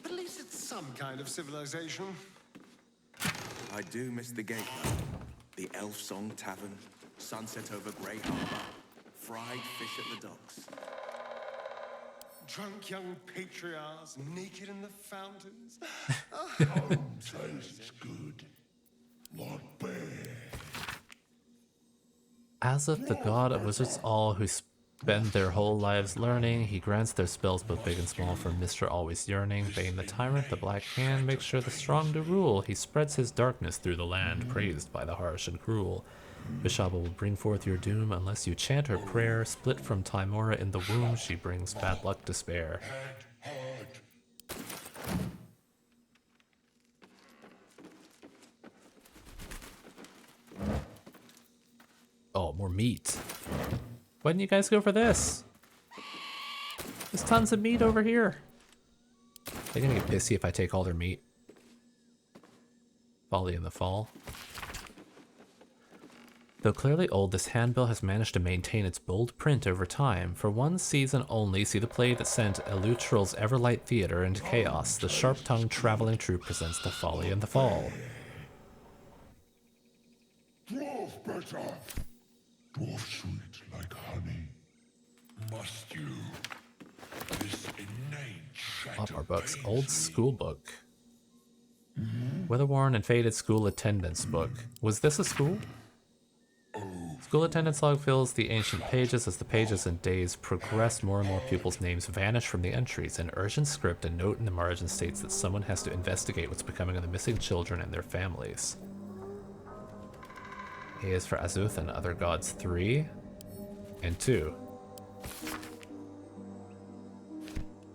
but at least it's some kind of civilization. I do miss the gate, though. The Elf Song Tavern, sunset over Grey Harbor, fried fish at the docks. Drunk young patriarchs naked in the fountains. Home tastes good. Not bad. Azeth, the god of wizards all who spend their whole lives learning, he grants their spells both big and small for Mr. Always Yearning. Bane the tyrant, the Black Hand, makes sure the strong do rule. He spreads his darkness through the land, praised by the harsh and cruel. Bishaba will bring forth your doom unless you chant her prayer. Split from Timora in the womb, she brings bad luck to spare. Oh, more meat. Why didn't you guys go for this? There's tons of meat over here. They're gonna get pissy if I take all their meat. Folly in the Fall. Though clearly old, this handbill has managed to maintain its bold print over time. For one season only, see the play that sent Elutral's Everlight Theater into chaos. The sharp-tongued traveling troupe presents The Folly in the Fall. Dwarf better. Dwarf sweet like honey. Must you? This inane Lot more books. Old school book. Weather-worn and faded school attendance book. Was this a school? School attendance log fills the ancient pages. As the pages and days progress, more and more pupils' names vanish from the entries. An urgent script, a note in the margin states that someone has to investigate what's becoming of the missing children and their families. A is for Azuth and other gods 3 and 2.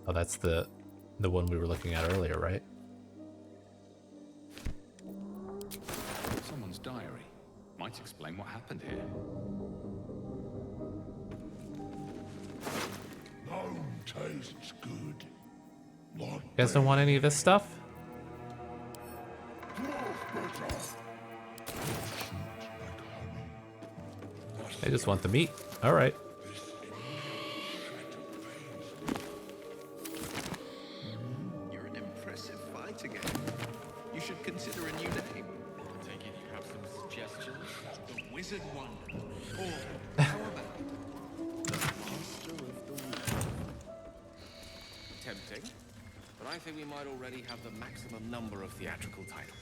Oh, that's the one we were looking at earlier, right? Someone's diary. Might explain what happened here. Gnome tastes good. Not You guys don't want any of this stuff? I just want the meat. All right. You're an impressive fighter again. You should consider a new name. Take it you have some suggestions? The Wizard One. Or how about the Master of the Wind? Tempting, but I think we might already have the maximum number of theatrical titles.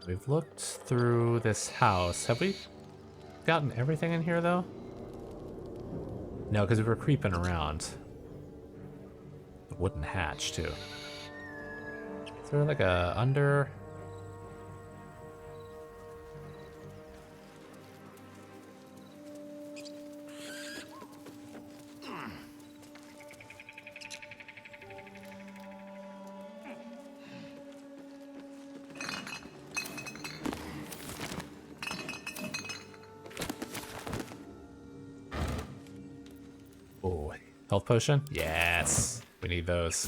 We've looked through this house. Have we gotten everything in here, though? No, because we were creeping around. The wooden hatch, too. Is there like a under... Oh, health potion? Yes. We need those.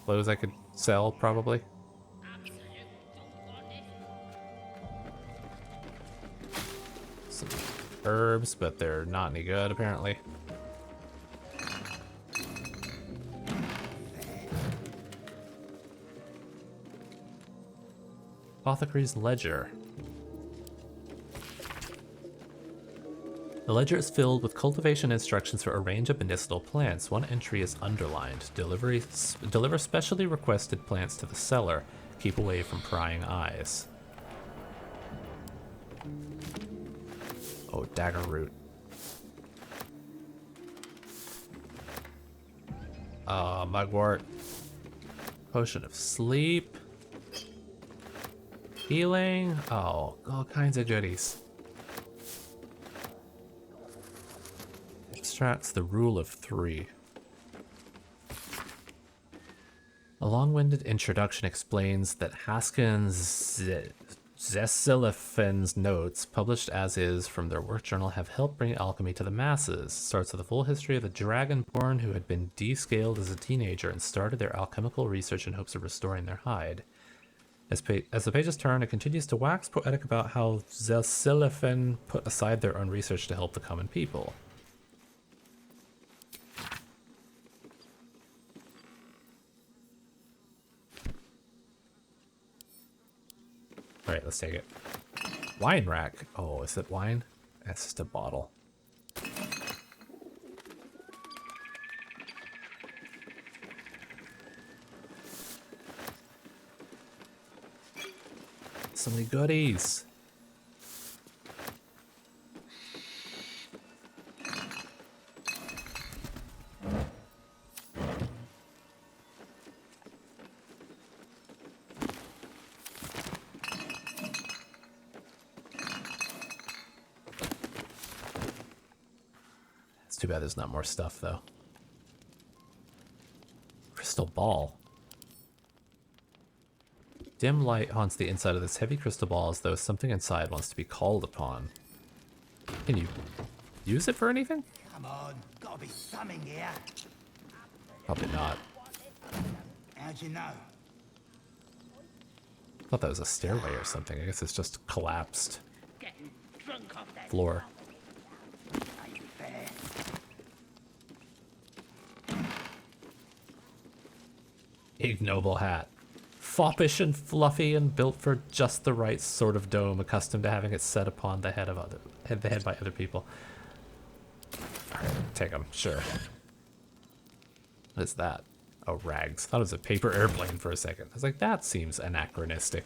Clothes I could sell, probably. Some herbs, but they're not any good, apparently. Apothecary's Ledger. The ledger is filled with cultivation instructions for a range of medicinal plants. One entry is underlined. Deliver specially requested plants to the cellar. Keep away from prying eyes. Oh, dagger root. Mugwort. Potion of sleep. Healing. Oh, all kinds of goodies. Extracts the rule of 3. A long-winded introduction explains that Haskins Zesiliphen's notes, published as is from their work journal, have helped bring alchemy to the masses. Starts with a full history of the dragonborn who had been descaled as a teenager and started their alchemical research in hopes of restoring their hide. As the pages turn, it continues to wax poetic about how Zesiliphen put aside their own research to help the common people. Alright, let's take it. Wine rack. Oh, is it wine? That's just a bottle. So many goodies. It's too bad there's not more stuff, though. Crystal ball. Dim light haunts the inside of this heavy crystal ball as though something inside wants to be called upon. Can you use it for anything? Come on, gotta be something here. Probably not. How'd you know? I thought that was a stairway or something. I guess it's just collapsed Getting drunk off that floor. ain't fair. Ignoble hat. Foppish and fluffy and built for just the right sort of dome, accustomed to having it set upon the head of the head by other people. Alright, take them, sure. What is that? Oh, rags. Thought it was a paper airplane for a second. I was like, that seems anachronistic.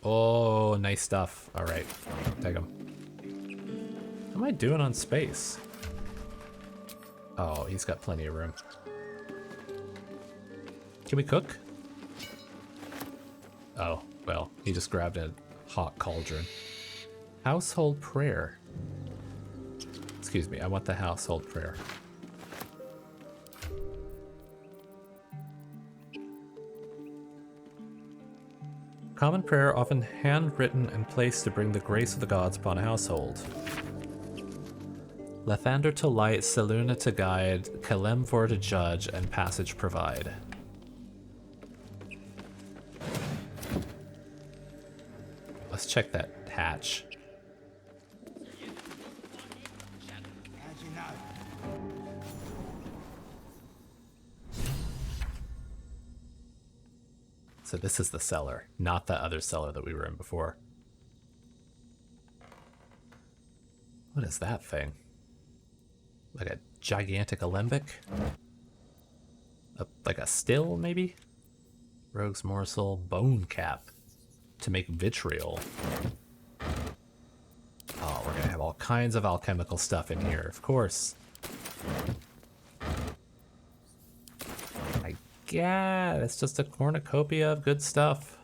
Oh, nice stuff. Alright, take them. What am I doing on space? Oh, he's got plenty of room. Can we cook? Oh, well, he just grabbed a hot cauldron. Household prayer. Excuse me, I want the household prayer. Common prayer often handwritten and placed to bring the grace of the gods upon a household. Lathander to light, Seluna to guide, Kalemvor to judge, and passage provide. Let's check that hatch. How'd you know? So this is the cellar, not that other cellar that we were in before. What is that thing? Like a gigantic alembic? Like a still, maybe? Rogue's morsel, bone cap to make vitriol. Oh, we're gonna have all kinds of alchemical stuff in here, of course. Yeah, it's just a cornucopia of good stuff.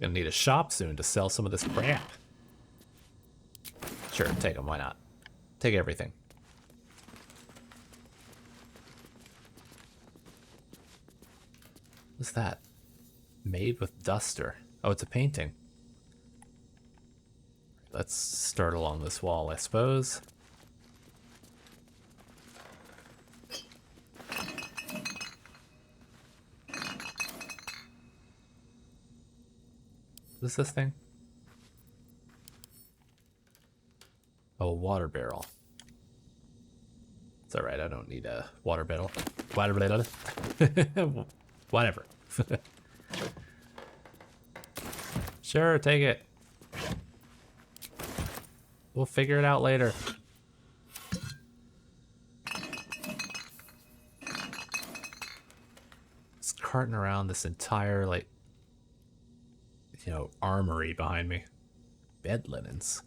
Gonna need a shop soon to sell some of this crap. Sure, take them, why not? Take everything. What's that? Made with duster. Oh, it's a painting. Let's start along this wall, I suppose. What is this thing? Oh, a water barrel. It's alright, I don't need a water barrel. Water barrel. Whatever. Sure, take it. We'll figure it out later. It's carting around this entire, like, you know, armory behind me. Bed linens.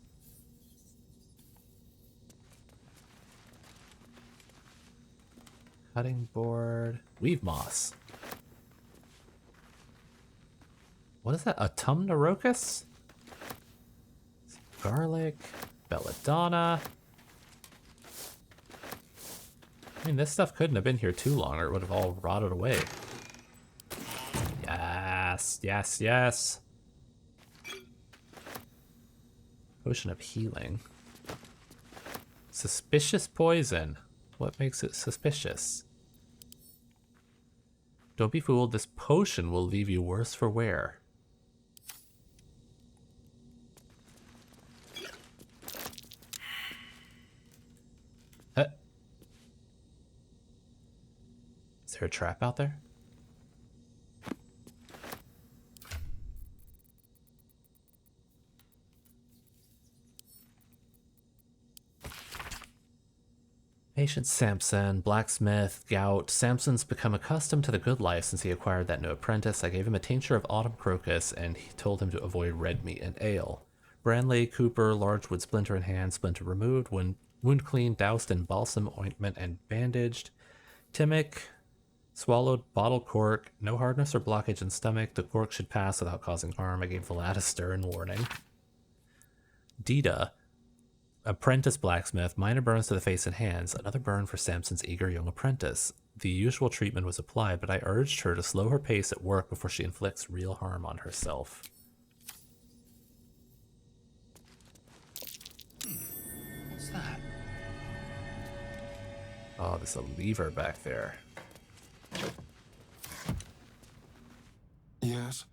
Cutting board. Weave moss. What is that? Autumnarocus? Garlic. Belladonna. I mean, this stuff couldn't have been here too long or it would have all rotted away. Yes, yes, yes. Potion of healing. Suspicious poison. What makes it suspicious? Don't be fooled, this potion will leave you worse for wear. Huh. Is there a trap out there? Patient Samson, blacksmith, gout. Samson's become accustomed to the good life since he acquired that new apprentice. I gave him a tincture of autumn crocus and he told him to avoid red meat and ale. Branley, Cooper, large wood splinter in hand, splinter removed, wound clean, doused in balsam ointment and bandaged. Timmick, swallowed bottle cork, no hardness or blockage in stomach. The cork should pass without causing harm. I gave the lad a stern warning. Dita, apprentice blacksmith, minor burns to the face and hands, another burn for Samson's eager young apprentice. The usual treatment was applied, but I urged her to slow her pace at work before she inflicts real harm on herself. What's that? Oh, there's a lever back there. Yes?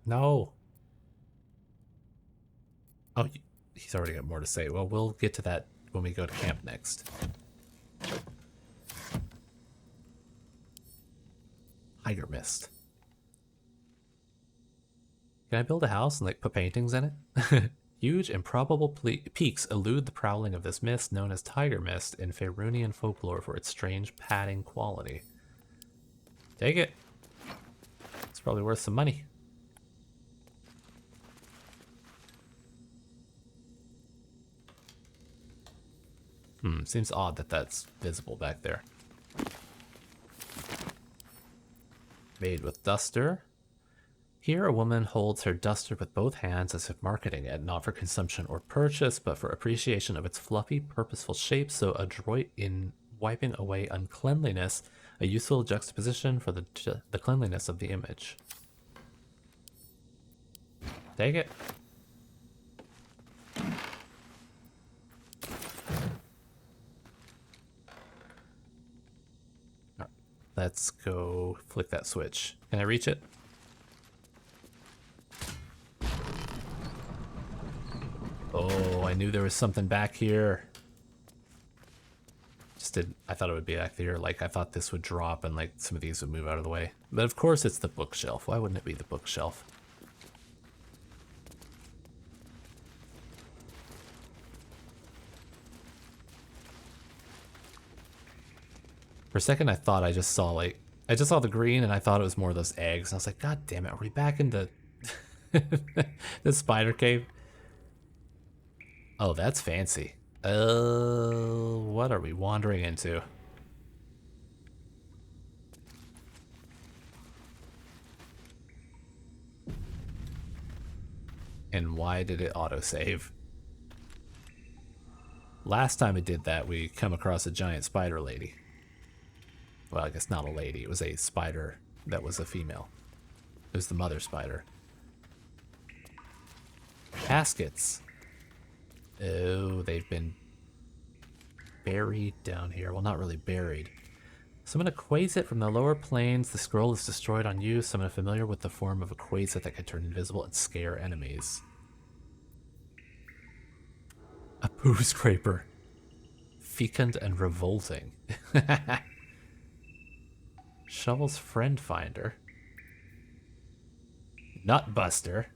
No. Oh, he's already got more to say. Well, we'll get to that when we go to camp next. Tiger mist. Can I build a house and like put paintings in it? Huge improbable peaks elude the prowling of this mist known as tiger mist in Faerunian folklore for its strange padding quality. Take it. It's probably worth some money. Seems odd that that's visible back there. Made with duster. Here, a woman holds her duster with both hands as if marketing it, not for consumption or purchase, but for appreciation of its fluffy, purposeful shape, so adroit in wiping away uncleanliness, a useful juxtaposition for the cleanliness of the image. Take it. All right, let's go flick that switch. Can I reach it? Oh, I knew there was something back here. I thought it would be back there. Like, I thought this would drop and, like, some of these would move out of the way. But of course it's the bookshelf. Why wouldn't it be the bookshelf? For a second I thought I just saw, like, I just saw the green and I thought it was more of those eggs. And I was like, God damn it, are we back in the, the spider cave? Oh, that's fancy. What are we wandering into? And why did it autosave? Last time it did that, we come across a giant spider lady. Well, I guess not a lady. It was a spider that was a female. It was the mother spider. Caskets. Oh, they've been buried down here. Well, not really buried. Summon a quasit from the lower planes. The scroll is destroyed on you. Summon a familiar with the form of a quasit that can turn invisible and scare enemies. A poo scraper. Fecund and revolting. Shovel's friend finder. Nutbuster.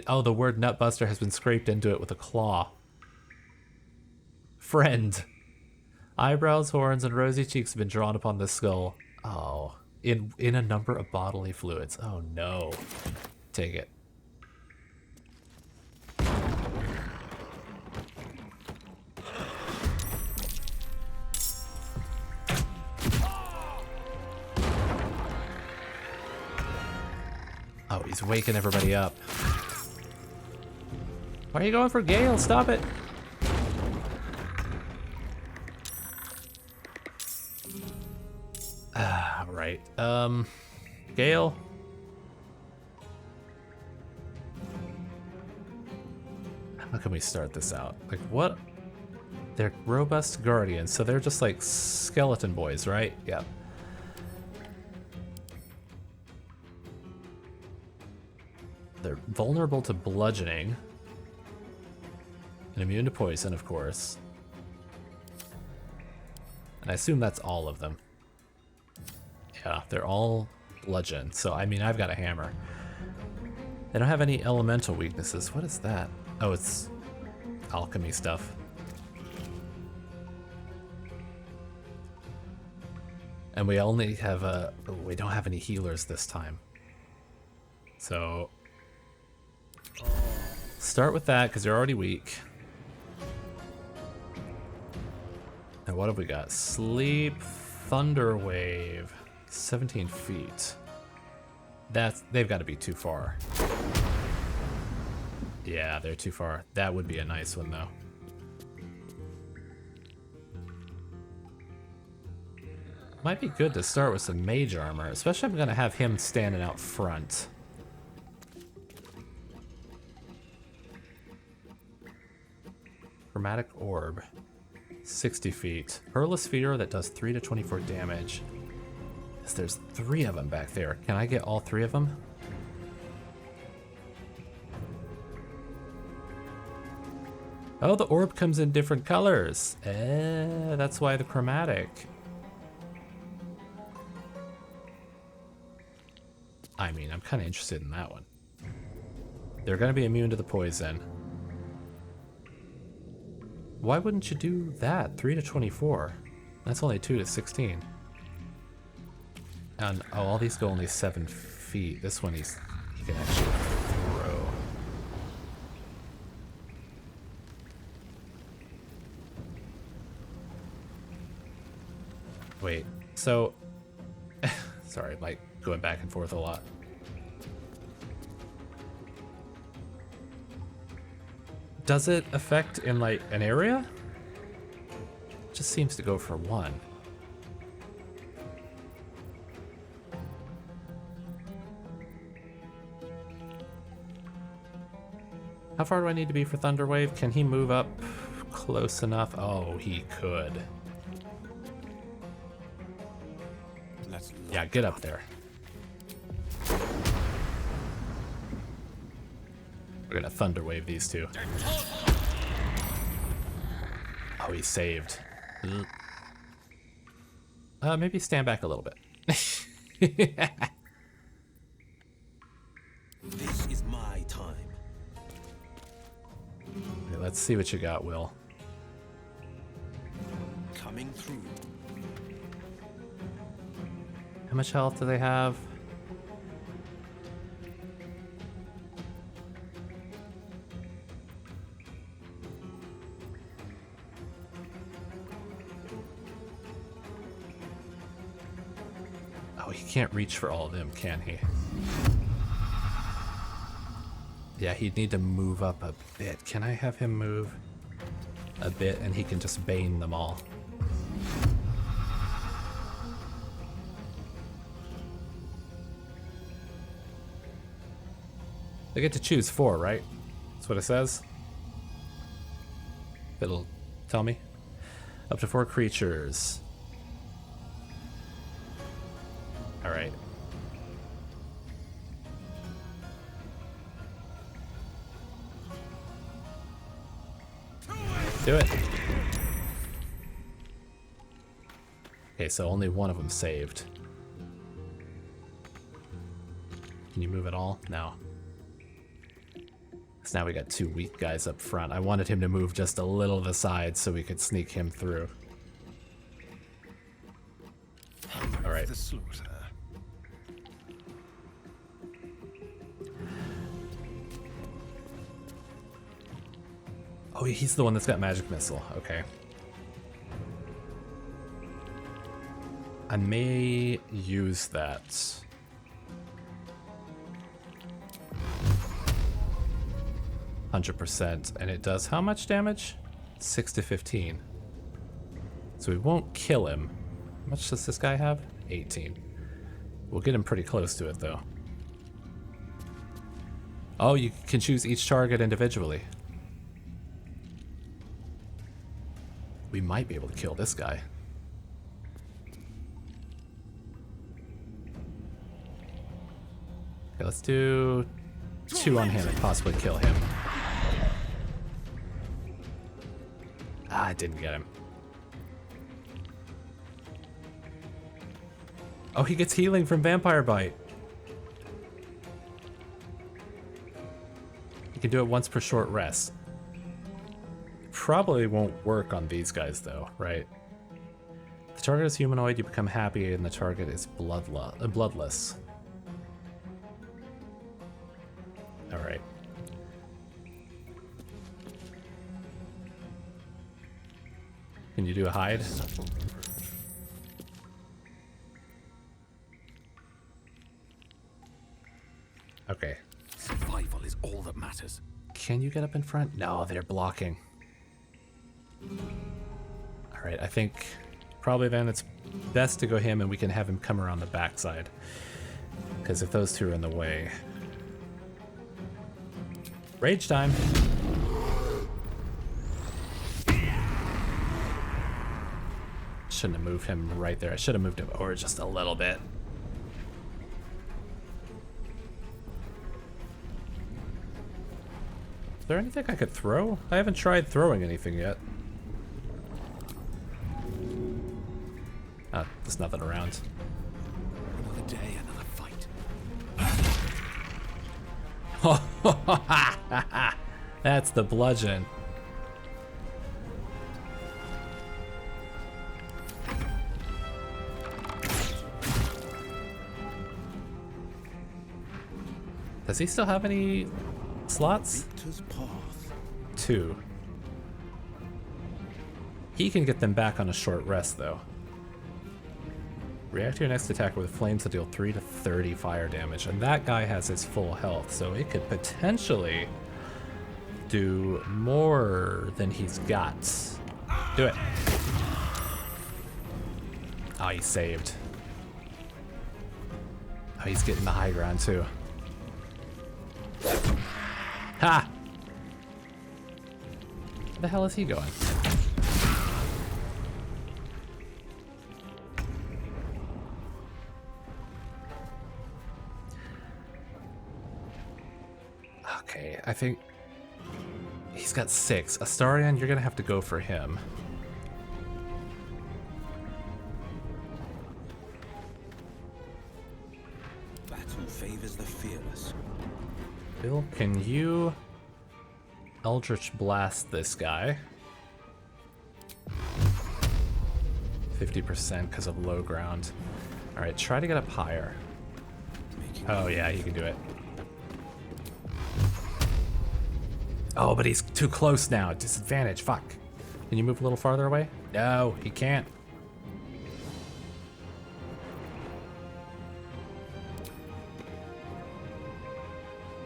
Oh, the word nutbuster has been scraped into it with a claw. Friend. Eyebrows, horns, and rosy cheeks have been drawn upon this skull. Oh. In a number of bodily fluids. Oh no. Take it. Oh, he's waking everybody up. Why are you going for Gale? Stop it. Right. Gale. How can we start this out? Like, what? They're robust guardians, so they're just like skeleton boys, right? Yeah. They're vulnerable to bludgeoning. And immune to poison, of course. And I assume that's all of them. Yeah, they're all bludgeon. So, I mean, I've got a hammer. They don't have any elemental weaknesses. What is that? Oh, it's alchemy stuff. And we only have we don't have any healers this time. So, start with that, because you're already weak. And what have we got? Sleep, Thunder Wave, 17 feet. They've got to be too far. Yeah, they're too far. That would be a nice one, though. Might be good to start with some mage armor, especially if I'm going to have him standing out front. Chromatic Orb. 60 feet. Hurlosphere that does 3 to 24 damage. Yes, there's 3 of them back there. Can I get all 3 of them? Oh, the orb comes in different colors. That's why the chromatic. I mean, I'm kind of interested in that one. They're going to be immune to the poison. Why wouldn't you do that? 3 to 24. That's only 2 to 16. And oh, all these go only 7 feet. This one he can actually throw. Wait, so sorry, like going back and forth a lot. Does it affect in like an area? Just seems to go for one. How far do I need to be for Thunder Wave? Can he move up close enough? Oh, he could. Yeah, get up there. We're gonna Thunder Wave these two. Oh, he saved. Maybe stand back a little bit. This is my time. Okay, let's see what you got, Will. Coming through. How much health do they have? Oh, he can't reach for all of them, can he? Yeah, he'd need to move up a bit. Can I have him move a bit and he can just bane them all? They get to choose 4, right? That's what it says. It'll tell me. Up to 4 creatures. Alright. Do it. Okay, so only one of them saved. Can you move at all? No. So now we got 2 weak guys up front. I wanted him to move just a little to the side so we could sneak him through. Alright. The slaughter. Oh, he's the one that's got magic missile. Okay. I may use that. %, and it does how much damage? 6 to 15. So we won't kill him. How much does this guy have? 18. We'll get him pretty close to it, though. Oh, you can choose each target individually. We might be able to kill this guy. Okay, let's do 2 on him and possibly kill him. Ah, I didn't get him. Oh, he gets healing from Vampire Bite. You can do it once per short rest. Probably won't work on these guys though, right? The target is humanoid, you become happy, and the target is bloodless. Alright. Can you do a hide? Okay. Survival is all that matters. Can you get up in front? No, they're blocking. Alright, I think probably then it's best to go him and we can have him come around the backside. Because if those two are in the way... Rage time! Shouldn't have moved him right there. I should have moved him over just a little bit. Is there anything I could throw? I haven't tried throwing anything yet. Ah, there's nothing around. Another day, another fight. That's the bludgeon. Does he still have any slots? Victor's path. 2. He can get them back on a short rest, though. React to your next attack with flames to deal 3 to 30 fire damage, and that guy has his full health, so it could potentially do more than he's got. Do it. Oh, he saved. Oh, he's getting the high ground too. Ha! Where the hell is he going? Okay, I think he's got 6. Astarion, you're gonna have to go for him. Battle favors the fearless. Bill, can you Eldritch Blast this guy? 50% because of low ground. Alright, try to get up higher. Oh yeah, you can do it. Oh, but he's too close now. Disadvantage, fuck. Can you move a little farther away? No, he can't.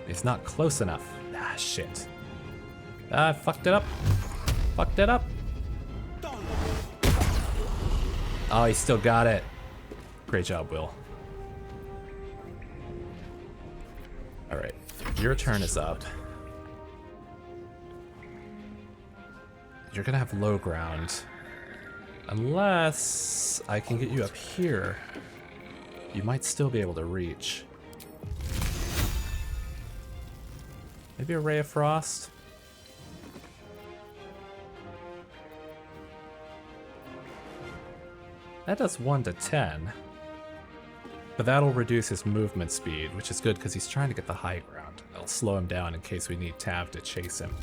It's not close enough. Ah, shit. I fucked it up. Fucked it up. Oh, he still got it. Great job, Will. Alright, your turn is up. You're gonna have low ground. Unless I can get you up here. You might still be able to reach. Maybe a Ray of Frost? That does 1 to 10. But that'll reduce his movement speed, which is good because he's trying to get the high ground. It'll slow him down in case we need Tav to chase him.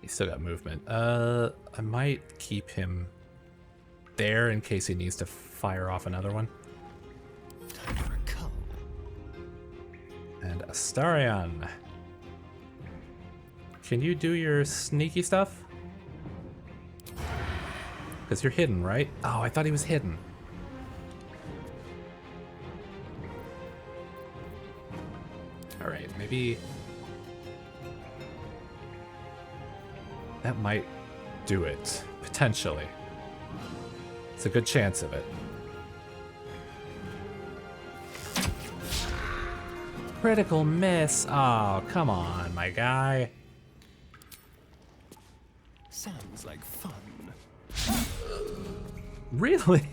He's still got movement. I might keep him there in case he needs to fire off another one. And Astarion. Can you do your sneaky stuff? Because you're hidden, right? Oh, I thought he was hidden. Alright, maybe... that might do it. Potentially. It's a good chance of it. Critical miss. Oh, come on, my guy. Sounds like fun. Really?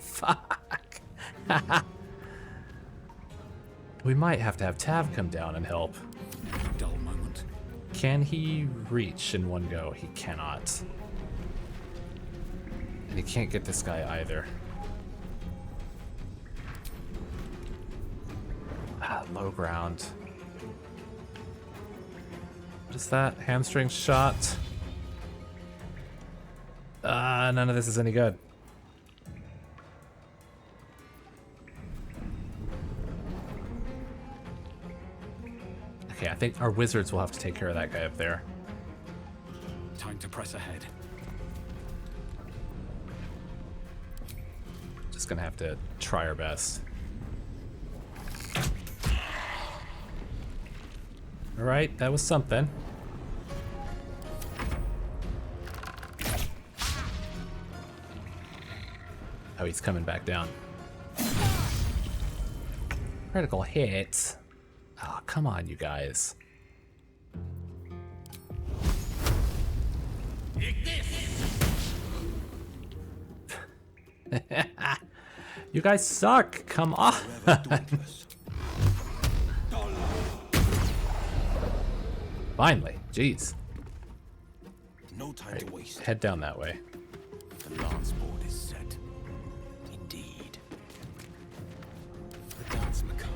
Fuck. We might have to have Tav come down and help. Dull moment. Can he reach in one go? He cannot. And he can't get this guy either. Ah, low ground. What is that? Hamstring shot? None of this is any good. Okay, I think our wizards will have to take care of that guy up there. Time to press ahead. Just gonna have to try our best. Alright, that was something. Oh, he's coming back down. Critical hit. Oh, come on, you guys. You guys suck. Come on. Finally. Jeez. No time to waste. Head down that way. The lance board is set. Indeed. The dance macabre.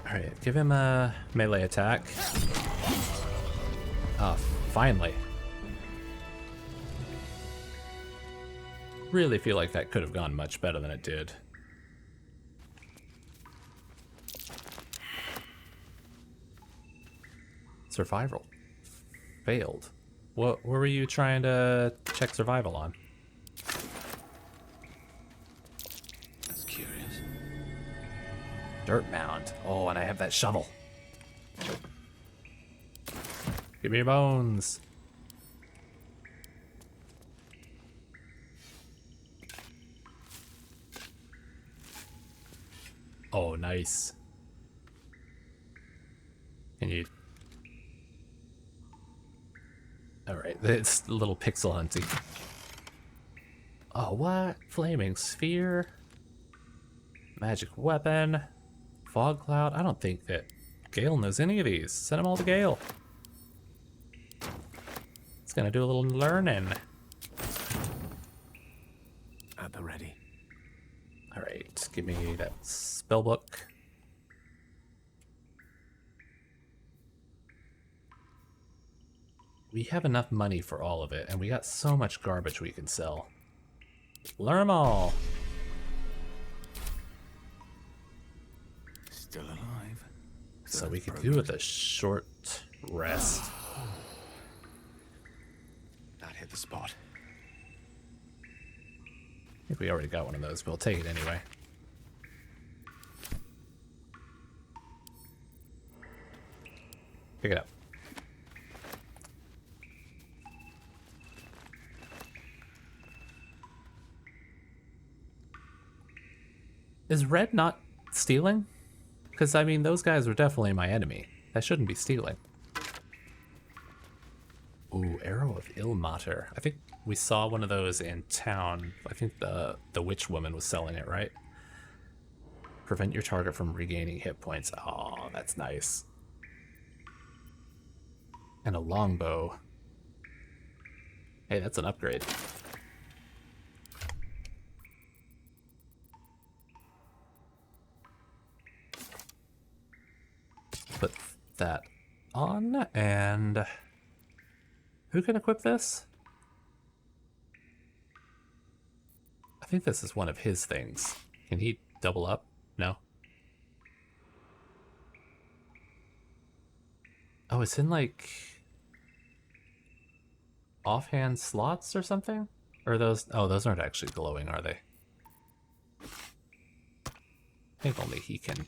Alright, give him a melee attack. Oh, finally. Really feel like that could have gone much better than it did. Survival. Failed. What were you trying to check survival on? That's curious. Dirt mound. Oh, and I have that shovel. Give me your bones. Oh, nice. Can you... Alright, it's a little pixel hunting. Oh, what? Flaming sphere? Magic weapon? Fog cloud? I don't think that Gale knows any of these. Send them all to Gale. It's gonna do a little learning. At the ready. Alright, give me that spell book. We have enough money for all of it, and we got so much garbage we can sell. Learn them all! Still alive. So we could do with a short rest. That hit the spot. I think we already got one of those, but we'll take it anyway. Pick it up. Is Red not stealing? Because, I mean, those guys were definitely my enemy. I shouldn't be stealing. Ooh, Arrow of Ilmater. I think we saw one of those in town. I think the witch woman was selling it, right? Prevent your target from regaining hit points. Oh, that's nice. And a longbow. Hey, that's an upgrade. Put that on, and who can equip this? I think this is one of his things. Can he double up? No. Oh, it's in like offhand slots or something? Or are those? Oh, those aren't actually glowing, are they? I think only he can.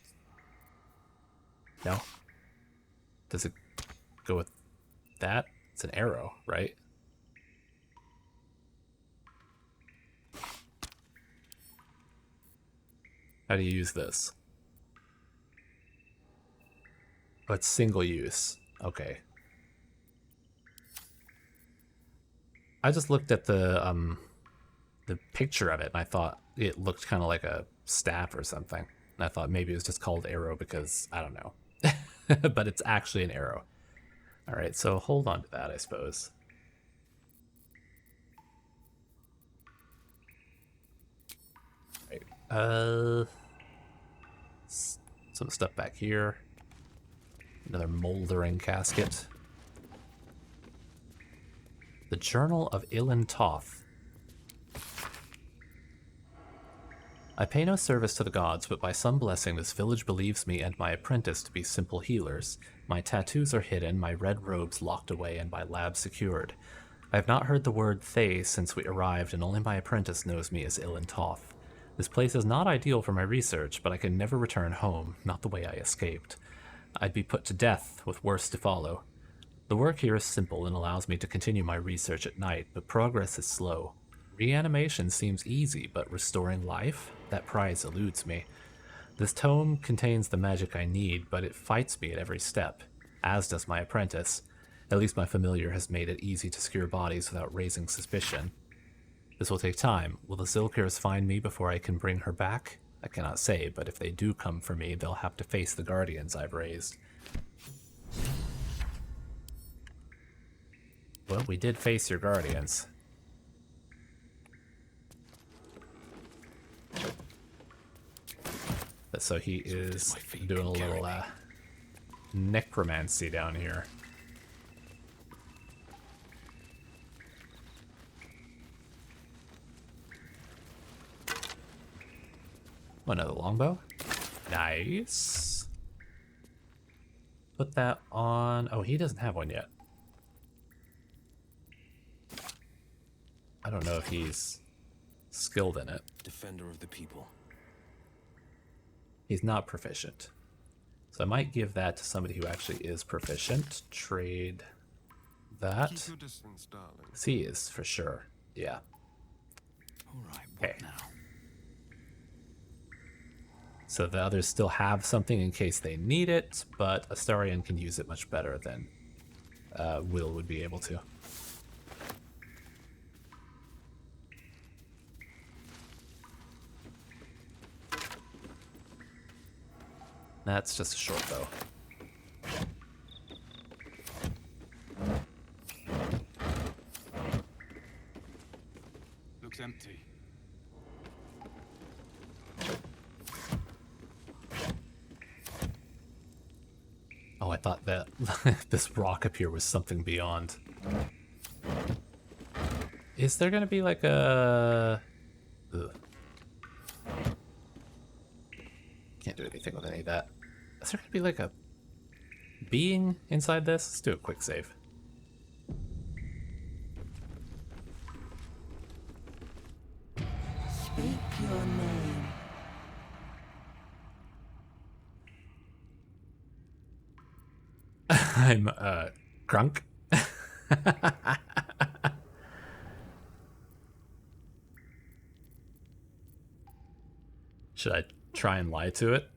No? Does it go with that? It's an arrow, right? How do you use this? Oh, it's single use. Okay. I just looked at the picture of it and I thought it looked kind of like a staff or something. And I thought maybe it was just called arrow because I don't know. But it's actually an arrow. All right, so hold on to that, I suppose. Right. Some stuff back here. Another moldering casket. The Journal of Ilan Toth. I pay no service to the gods, but by some blessing this village believes me and my apprentice to be simple healers. My tattoos are hidden, my red robes locked away, and my lab secured. I have not heard the word Thay since we arrived, and only my apprentice knows me as Ilan Toth. This place is not ideal for my research, but I can never return home, not the way I escaped. I'd be put to death, with worse to follow. The work here is simple and allows me to continue my research at night, but progress is slow. Reanimation seems easy, but restoring life? That prize eludes me. This tome contains the magic I need, but it fights me at every step, as does my apprentice. At least my familiar has made it easy to secure bodies without raising suspicion. This will take time. Will the Zilkers find me before I can bring her back? I cannot say, but if they do come for me, they'll have to face the guardians I've raised. Well, we did face your guardians. So he is doing a little necromancy down here. Oh, another longbow. Nice. Put that on. Oh, he doesn't have one yet. I don't know if he's skilled in it. Defender of the people. He's not proficient. So I might give that to somebody who actually is proficient. Trade that. Keep your distance, darling. 'Cause he is, for sure. Yeah. Alright, what Okay. now? So the others still have something in case they need it, but Astarion can use it much better than Will would be able to. That's just a short bow. Looks empty. Oh, I thought that this rock up here was something beyond. Is there gonna be like a... Ugh. Can't do anything with any of that. Is there gonna be like a being inside this? Let's do a quick save. Speak your name. I'm, Crunk. Should I try and lie to it?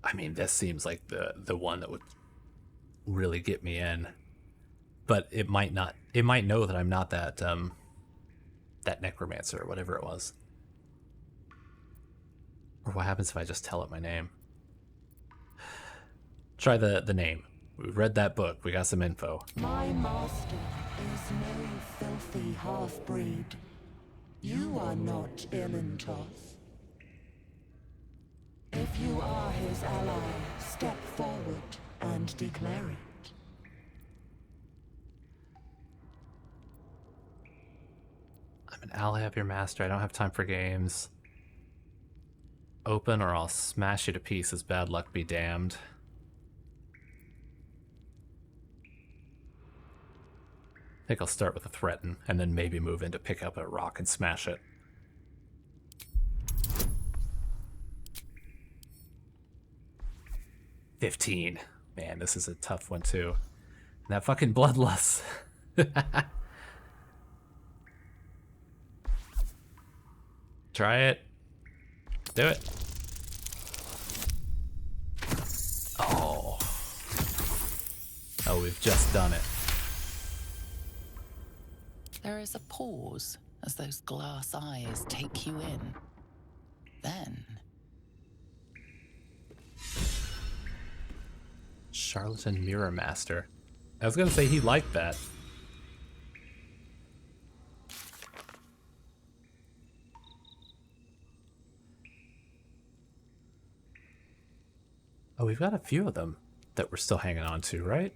I mean, this seems like the one that would really get me in. But it might not. It might know that I'm not that, that necromancer or whatever it was. Or what happens if I just tell it my name? Try the name. We read that book. We got some info. My master is no filthy half-breed. You are not Ilintoth. If you are his ally, step forward and declare it. I'm an ally of your master. I don't have time for games. Open or I'll smash you to pieces. Bad luck be damned. I think I'll start with a threaten and then maybe move into pick up a rock and smash it. $15. Man, this is a tough one too. And that fucking bloodlust. Try it. Do it. Oh. Oh, we've just done it. There is a pause as those glass eyes take you in. Then, Charlatan Mirror Master. I was gonna say he liked that. Oh, we've got a few of them that we're still hanging on to, right?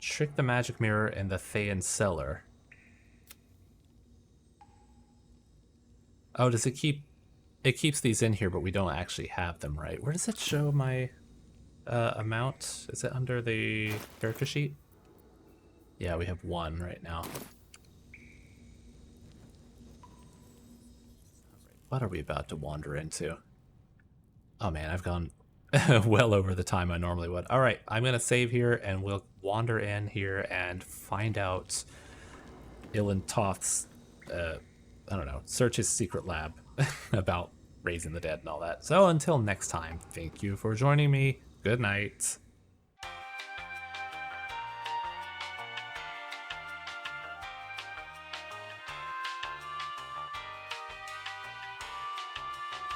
Trick the Magic Mirror and the Thayan Cellar. Oh, does it keep... It keeps these in here, but we don't actually have them, right? Where does it show my amount? Is it under the character sheet? Yeah, we have one right now. What are we about to wander into? Oh man, I've gone well over the time I normally would. All right, I'm gonna save here and we'll wander in here and find out Ilintoth's, I don't know, search his secret lab about raising the dead and all that. So until next time, thank you for joining me. Good night.